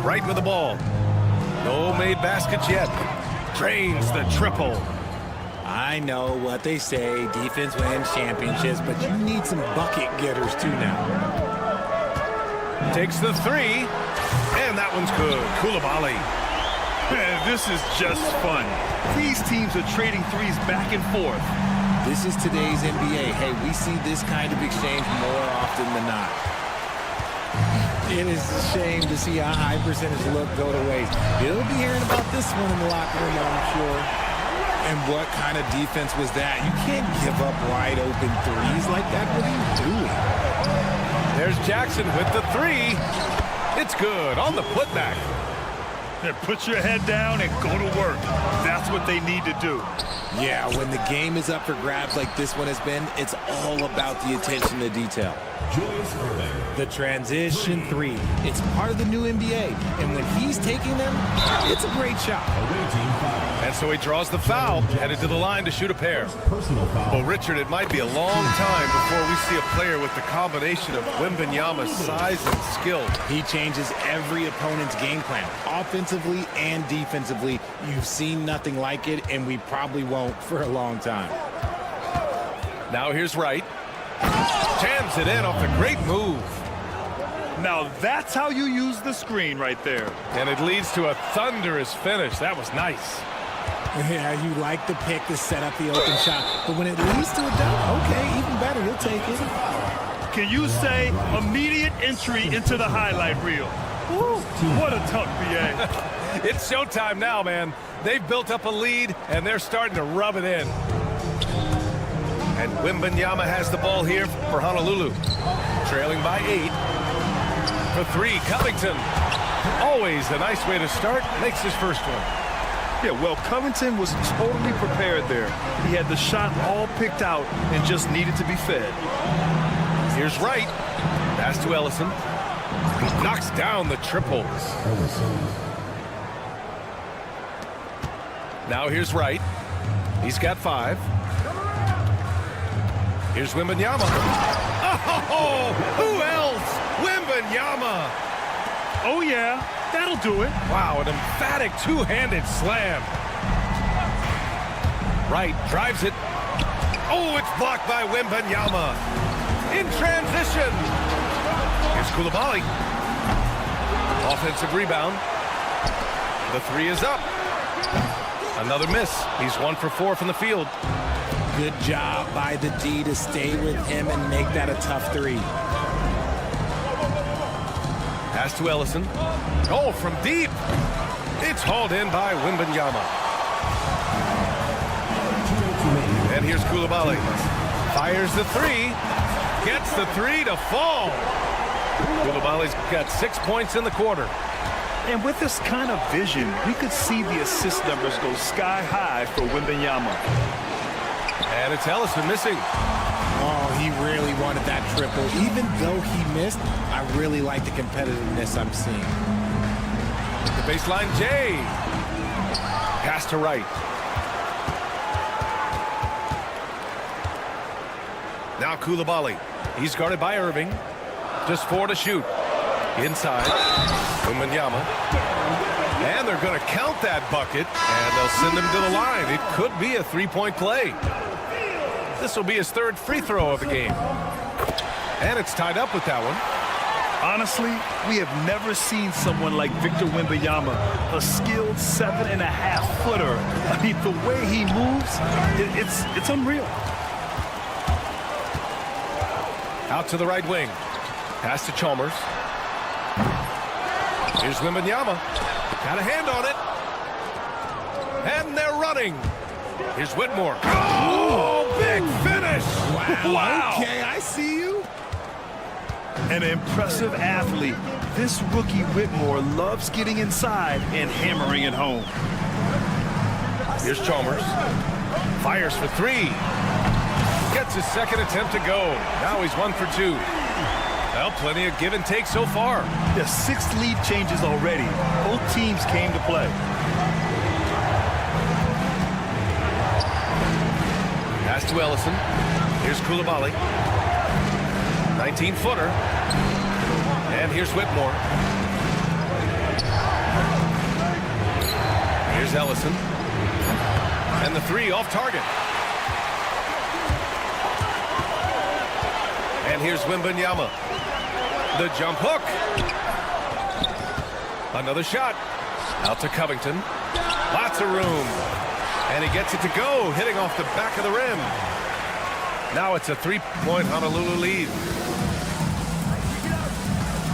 Right with the ball. No made baskets yet. Drains the triple. I know what they say, defense wins championships, but you need some bucket getters too now. Takes the three, and that one's good. Coulibaly. Man, this is just fun. These teams are trading threes back and forth. This is today's NBA. Hey, we see this kind of exchange more often than not. It is a shame to see a high percentage look go to waste. You'll be hearing about this one in the locker room, I'm sure. And what kind of defense was that? You can't give up wide open threes like that. What are you doing? There's Jackson with the three. It's good on the putback. Put your head down and go to work. That's what they need to do. Yeah, when the game is up for grabs like this one has been, it's all about the attention to detail. The transition three. It's part of the new NBA. And when he's taking them, it's a great shot. And so he draws the foul, headed to the line to shoot a pair. Well, Richard, it might be a long time before we see a player with the combination of Wembanyama's size and skill. He changes every opponent's game plan, offensively and defensively. You've seen nothing like it, and we probably won't for a long time. Now here's Wright. Jams it in off a great move. Now that's how you use the screen right there. And it leads to a thunderous finish. That was nice. Yeah, you like the pick to set up the open shot. But when it leads to a dunk, okay, even better, you'll take it. Can you say immediate entry into the highlight reel? Woo, what a dunk, BA. It's showtime now, man. They've built up a lead, and they're starting to rub it in. And Wembanyama has the ball here for Honolulu. Trailing by 8. For three, Covington. Always a nice way to start. Makes his first one. Yeah, well, Covington was totally prepared there. He had the shot all picked out and just needed to be fed. Here's Wright. Pass to Ellison. Knocks down the triple. Now here's Wright. He's got 5. Here's Wembanyama. Oh, who else? Wembanyama. Oh, yeah, that'll do it. Wow, an emphatic two-handed slam. Wright drives it. Oh, it's blocked by Wembanyama. In transition. Here's Coulibaly. Offensive rebound. The three is up. Another miss. He's 1 for 4 from the field. Good job by the D to stay with him and make that a tough three. Pass to Ellison. Oh, from deep. It's hauled in by Wembanyama. here's Koulibaly. Fires the three. Gets the three to fall. Koulibaly's got 6 points in the quarter. And with this kind of vision, we could see the assist numbers go sky high for Wembanyama. And it's Ellison missing. Oh, he really wanted that triple. Even though he missed, I really like the competitiveness I'm seeing. The baseline, Jay. Pass to Wright. Now Koulibaly. He's guarded by Irving. Just 4 to shoot. Inside. Wembanyama. And they're going to count that bucket, and they'll send him to the line. It could be a three-point play. This will be his 3rd free throw of the game. And it's tied up with that one. Honestly, we have never seen someone like Victor Wembanyama, a skilled 7.5-footer. I mean, the way he moves, it's unreal. Out to the right wing. Pass to Chalmers. Here's Wembanyama. Got a hand on it. And they're running. Here's Whitmore. Oh, big finish. Wow. Okay, I see you. An impressive athlete. This rookie Whitmore loves getting inside and hammering it home. Here's Chalmers. Fires for 3. Gets his 2nd attempt to go. Now he's 1 for 2. Well, plenty of give and take so far. The 6 lead changes already. Both teams came to play. Pass to Ellison. Here's Koulibaly. 19-footer. And here's Whitmore. Here's Ellison. And the 3 off target. And here's Wembanyama. The jump hook. Another shot. Out to Covington. Lots of room. And he gets it to go, hitting off the back of the rim. Now it's a 3-point Honolulu lead.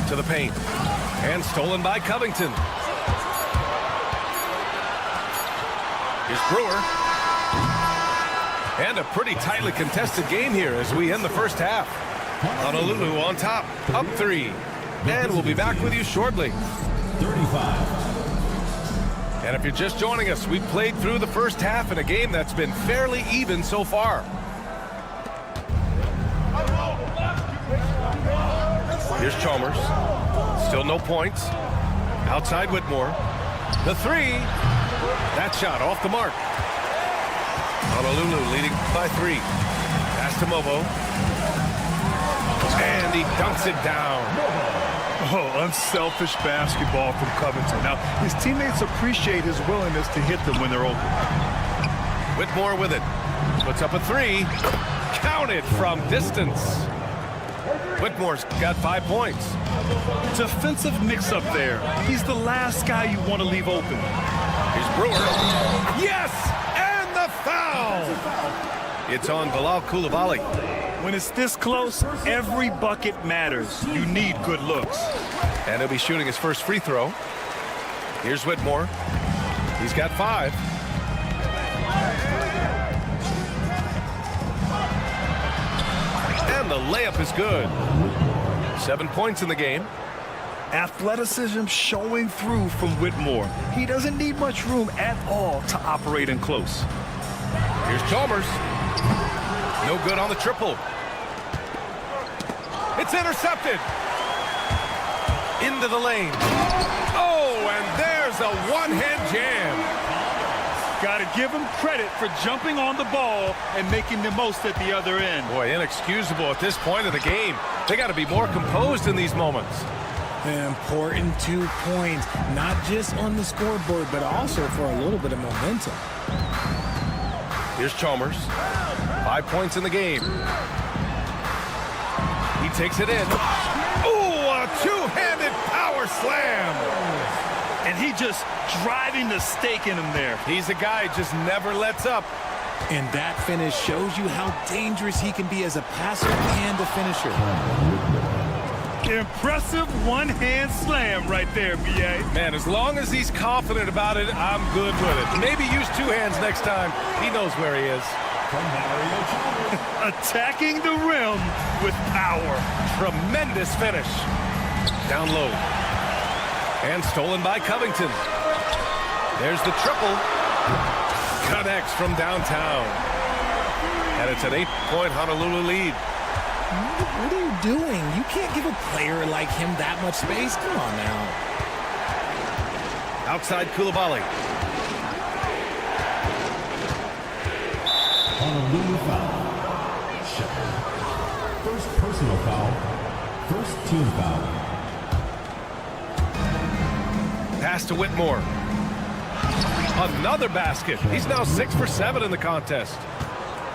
To the paint. And stolen by Covington. Here's Brewer. And a pretty tightly contested game here as we end the first half. Honolulu on top, up 3. And we'll be back with you shortly. 35. And if you're just joining us, we've played through the first half in a game that's been fairly even so far. Here's Chalmers. Still no points. Outside Whitmore. The 3. That shot off the mark. Honolulu leading by 3. Pass to Mobo. And he dunks it down. Oh, unselfish basketball from Covington. Now, his teammates appreciate his willingness to hit them when they're open. Whitmore with it. Puts up a 3. Counted from distance. Whitmore's got 5 points. Defensive mix-up there. He's the last guy you want to leave open. Here's Brewer. Yes! And the foul! It's on Bilal Koulibaly. When it's this close, every bucket matters. You need good looks. And he'll be shooting his first free throw. Here's Whitmore. He's got 5. And the layup is good. 7 points in the game. Athleticism showing through from Whitmore. He doesn't need much room at all to operate in close. Here's Chalmers. No good on the triple. It's intercepted. Into the lane. Oh, and there's a one-hand jam. Got to give him credit for jumping on the ball and making the most at the other end. Boy, inexcusable at this point of the game. They got to be more composed in these moments. An important 2 points, not just on the scoreboard, but also for a little bit of momentum. Here's Chalmers. 5 points in the game. He takes it in. Ooh, a two-handed power slam. And he just driving the stake in him there. He's a guy who just never lets up. And that finish shows you how dangerous he can be as a passer and a finisher. Impressive one-hand slam right there, B.A. Man, as long as he's confident about it, I'm good with it. Maybe use 2 hands next time. He knows where he is. Attacking the rim with power. Tremendous finish. Down low. And stolen by Covington. There's the triple. Connects from downtown. And it's an 8-point Honolulu lead. What are you doing? You can't give a player like him that much space. Come on now. Outside Koulibaly. Honolulu foul. First personal foul. First team foul. Pass to Whitmore. Another basket. He's now 6 for 7 in the contest.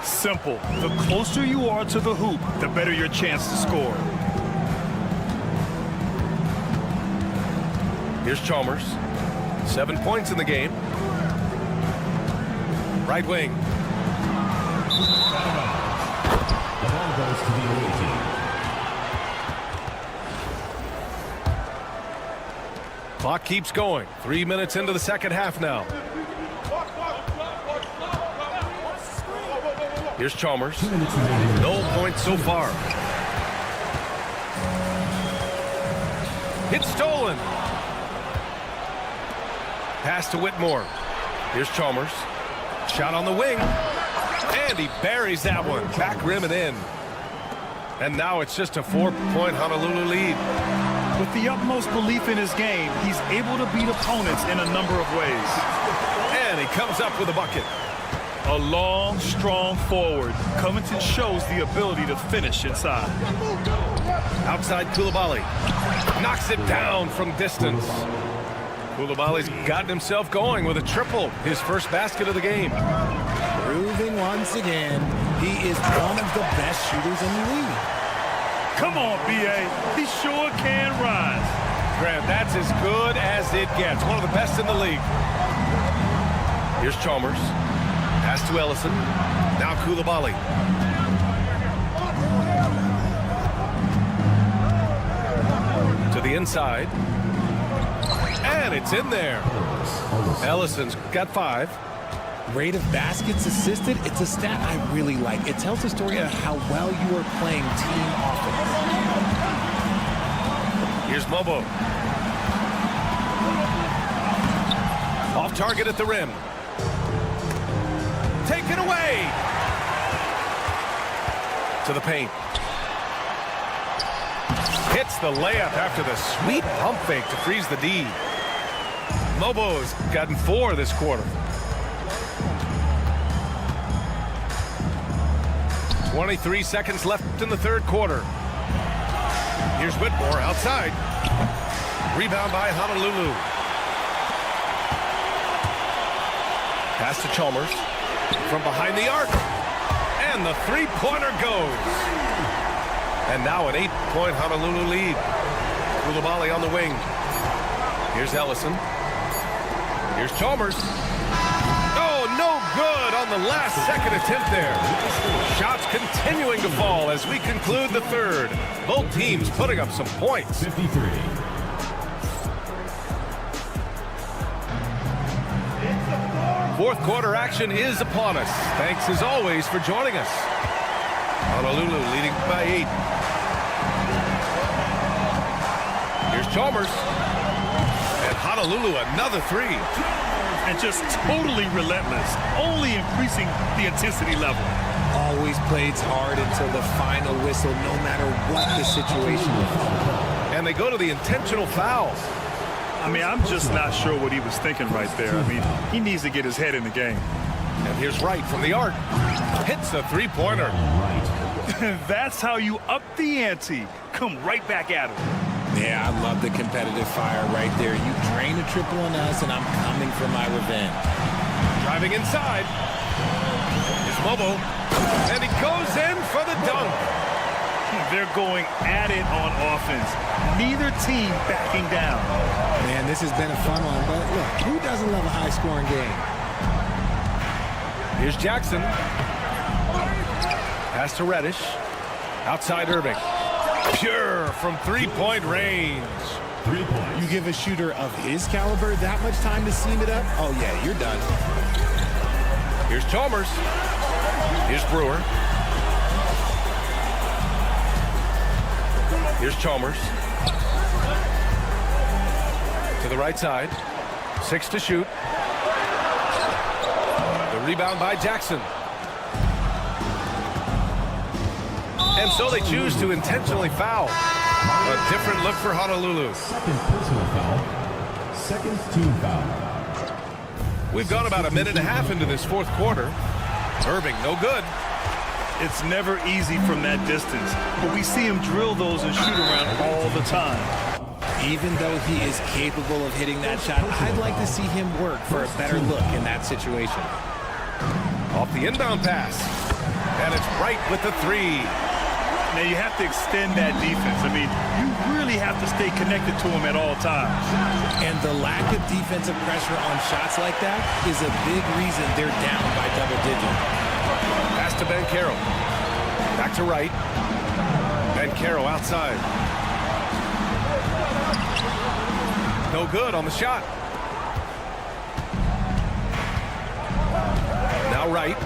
Simple. The closer you are to the hoop, the better your chance to score. Here's Chalmers. 7 points in the game. Right wing. The ball goes to the away team. Clock keeps going. 3 minutes into the second half now. Here's Chalmers. No points so far. It's stolen. Pass to Whitmore. Here's Chalmers. Shot on the wing. And he buries that one. Back rim and in. And now it's just a 4-point Honolulu lead. With the utmost belief in his game, he's able to beat opponents in a number of ways. And he comes up with a bucket. A long, strong forward. Covington shows the ability to finish inside. Outside Koulibaly. Knocks it down from distance. Koulibaly's gotten himself going with a triple. His first basket of the game. Proving once again, he is one of the best shooters in the league. Come on, B.A. He sure can rise. Grant, that's as good as it gets. One of the best in the league. Here's Chalmers. Pass to Ellison. Now Koulibaly. To the inside. And it's in there. Ellison's got 5. Rate of baskets assisted, it's a stat I really like. It tells the story of how well you are playing team offense. Here's Mobo. Off target at the rim. Taken away. To the paint. Hits the layup after the sweet pump fake to freeze the D. Mobo's gotten 4 this quarter. 23 seconds left in the third quarter. Here's Whitmore outside. Rebound by Honolulu. Pass to Chalmers. From behind the arc. And the three-pointer goes. And now an 8-point Honolulu lead. Koulibaly on the wing. Here's Ellison. Here's Chalmers. Oh, no good on the last-second attempt there. Shots continuing to fall as we conclude the third. Both teams putting up some points. 53. Fourth quarter action is upon us. Thanks as always for joining us. Honolulu leading by 8. Here's Chalmers. And Honolulu another 3. And just totally relentless, only increasing the intensity level. Always plays hard until the final whistle, no matter what the situation is. And they go to the intentional fouls. I mean, I'm just not sure what he was thinking right there. I mean, he needs to get his head in the game. And here's Wright from the arc. Hits the three-pointer. That's how you up the ante. Come right back at him. Yeah, I love the competitive fire right there. You drain a triple on us, and I'm coming for my revenge. Driving inside. Here's Mobo. And he goes in for the dunk. They're going at it on offense. Neither team backing down. Man, this has been a fun one, but look, who doesn't love a high-scoring game? Here's Jackson. Pass to Reddish. Outside Irving. Pure from three-point range. 3 points. You give a shooter of his caliber that much time to seam it up? Oh, yeah, you're done. Here's Chalmers. Here's Brewer. Here's Chalmers. To the right side. 6 to shoot. The rebound by Jackson. And so they choose to intentionally foul. A different look for Honolulu. Second personal foul. Second team foul. We've gone about a minute and a half into this fourth quarter. Irving, no good. It's never easy from that distance, but we see him drill those and shoot around all the time. Even though he is capable of hitting that shot, I'd like to see him work for a better look in that situation. Off the inbound pass. And it's right with the 3. Now, you have to extend that defense. I mean, you really have to stay connected to him at all times. And the lack of defensive pressure on shots like that is a big reason they're down by double digits. Pass to Banchero. Back to right. Banchero outside. No good on the shot. Now right.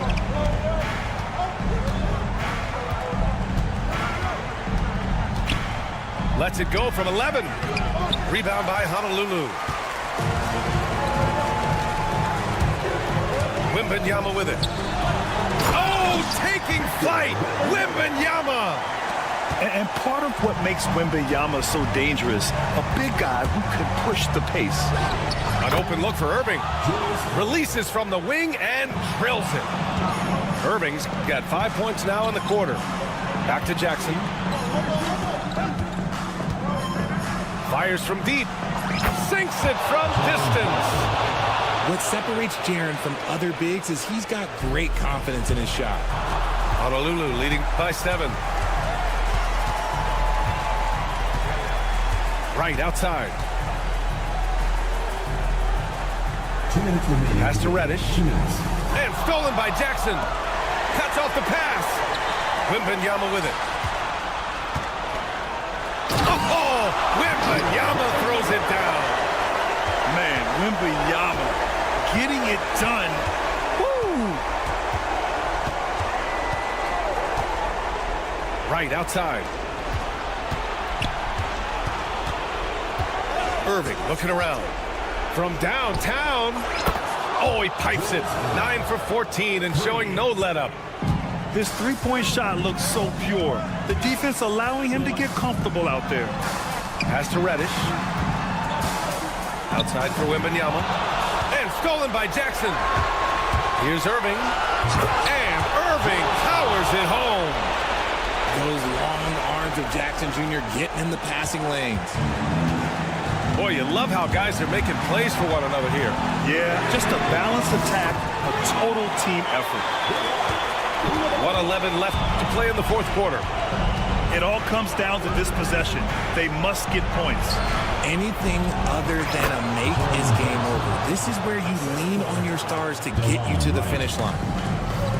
Lets it go from 11. Rebound by Honolulu. Wembanyama with it. Oh, taking flight. Wembanyama. And part of what makes Wembanyama so dangerous, a big guy who can push the pace. An open look for Irving. Releases from the wing and drills it. Irving's got 5 points now in the quarter. Back to Jackson. Fires from deep. Sinks it from distance. What separates Jaren from other bigs is he's got great confidence in his shot. Honolulu leading by 7. Right outside. 2 minutes remaining. Pass to Reddish. 2 minutes. And stolen by Jackson. Cuts off the pass. Wembanyama with it. Oh, Wembanyama throws it down. Man, Wembanyama getting it done. Woo! Right outside. Irving looking around. From downtown. Oh, he pipes it. 9 for 14 and showing no let-up. His three-point shot looks so pure. The defense allowing him to get comfortable out there. Pass to Reddish. Outside for Wembanyama. And stolen by Jackson. Here's Irving. And Irving powers it home. Those long arms of Jackson Jr. getting in the passing lanes. Boy, you love how guys are making plays for one another here. Yeah, just a balanced attack, a total team effort. 1:11 left to play in the fourth quarter. It all comes down to this possession. They must get points. Anything other than a make is game over. This is where you lean on your stars to get you to the finish line.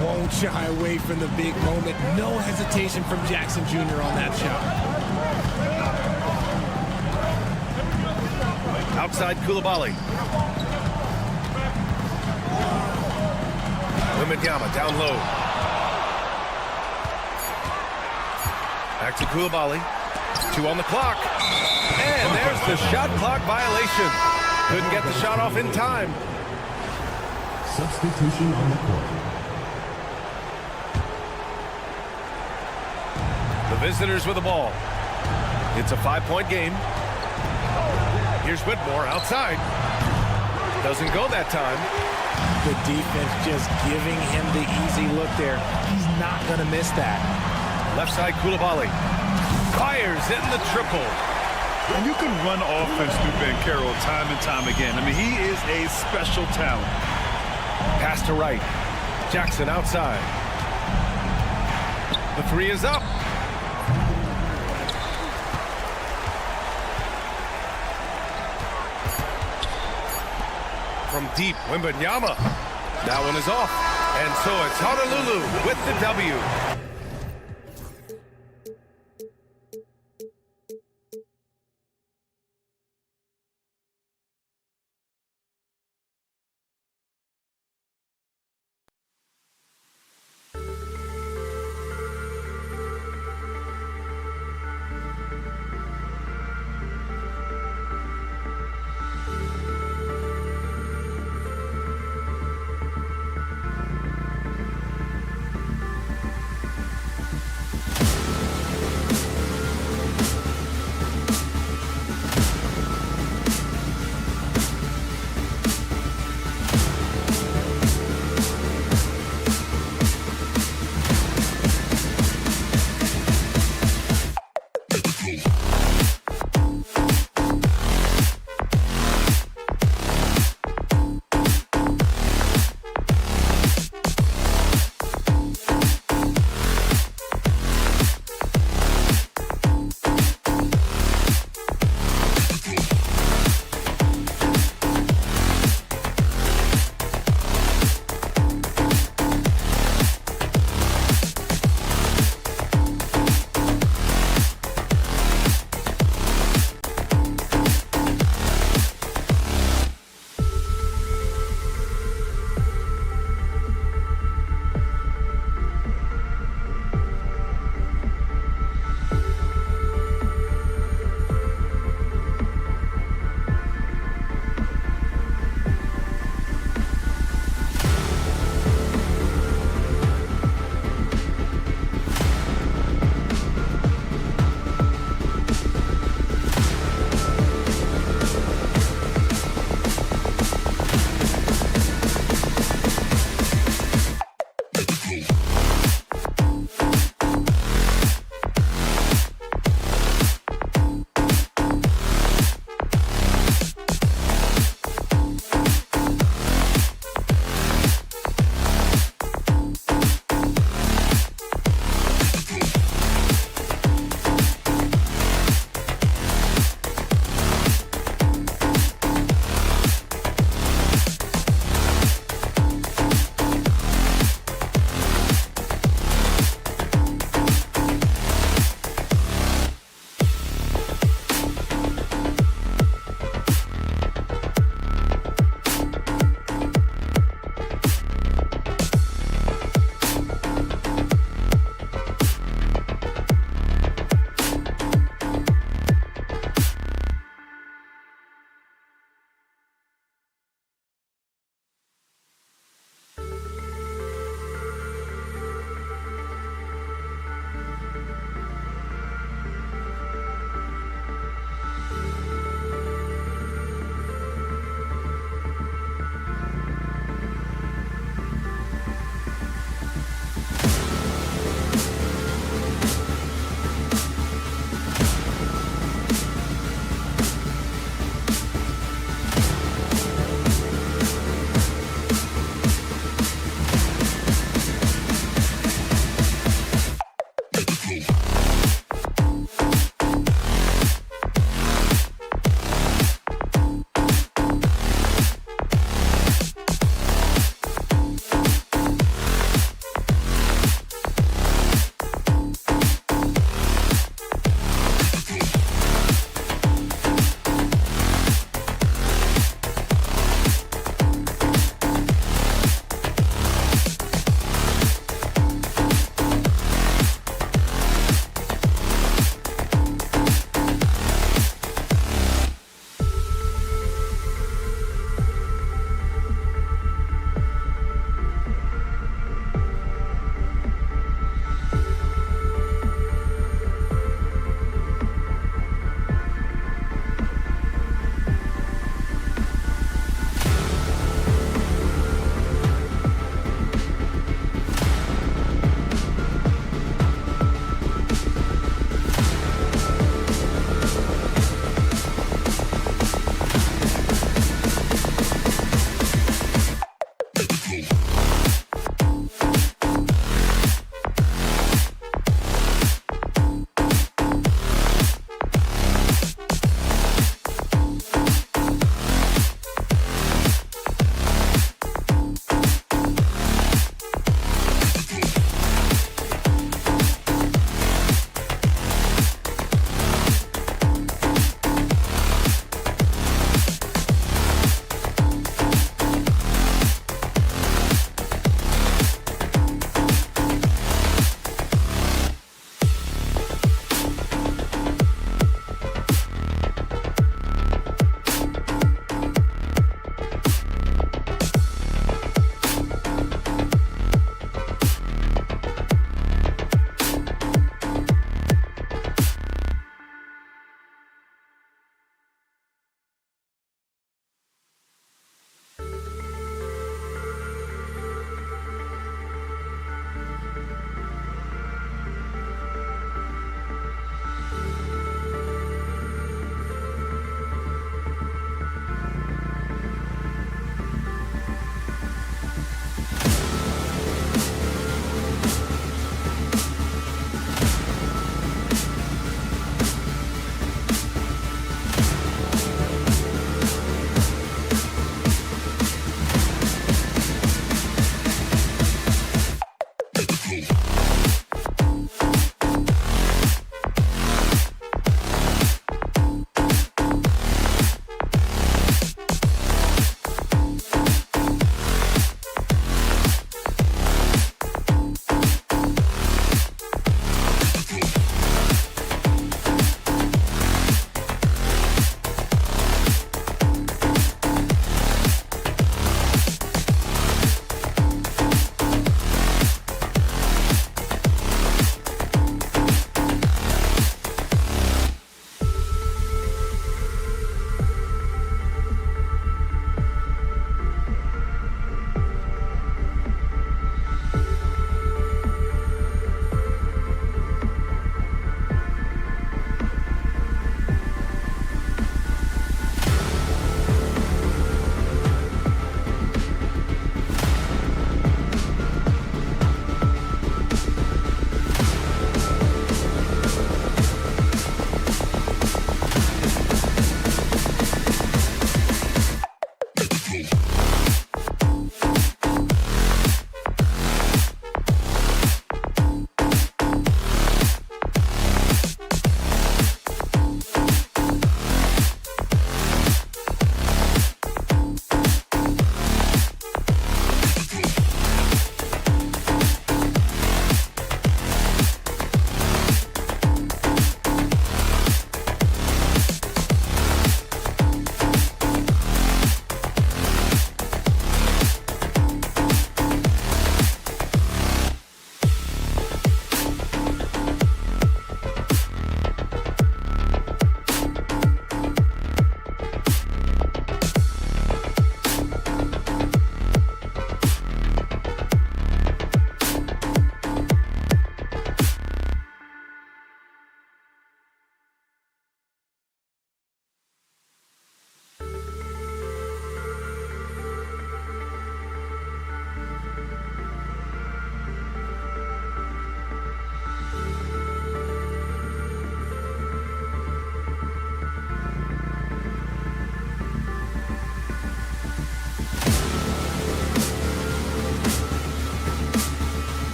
Won't shy away from the big moment. No hesitation from Jackson Jr. on that shot. Outside Coulibaly. Wembanyama down low. Back to Coulibaly. 2 on the clock. And there's the shot clock violation. Couldn't get the shot off in time. Substitution on the court. The visitors with the ball. It's a 5-point game. Here's Whitmore outside. Doesn't go that time. The defense just giving him the easy look there. He's not going to miss that. Left side Coulibaly. Fires in the triple. And you can run offense through Banchero time and time again. I mean, he is a special talent. Pass to right. Jackson outside. The 3 is up. From deep, Wembanyama. That one is off. And so it's Honolulu with the W.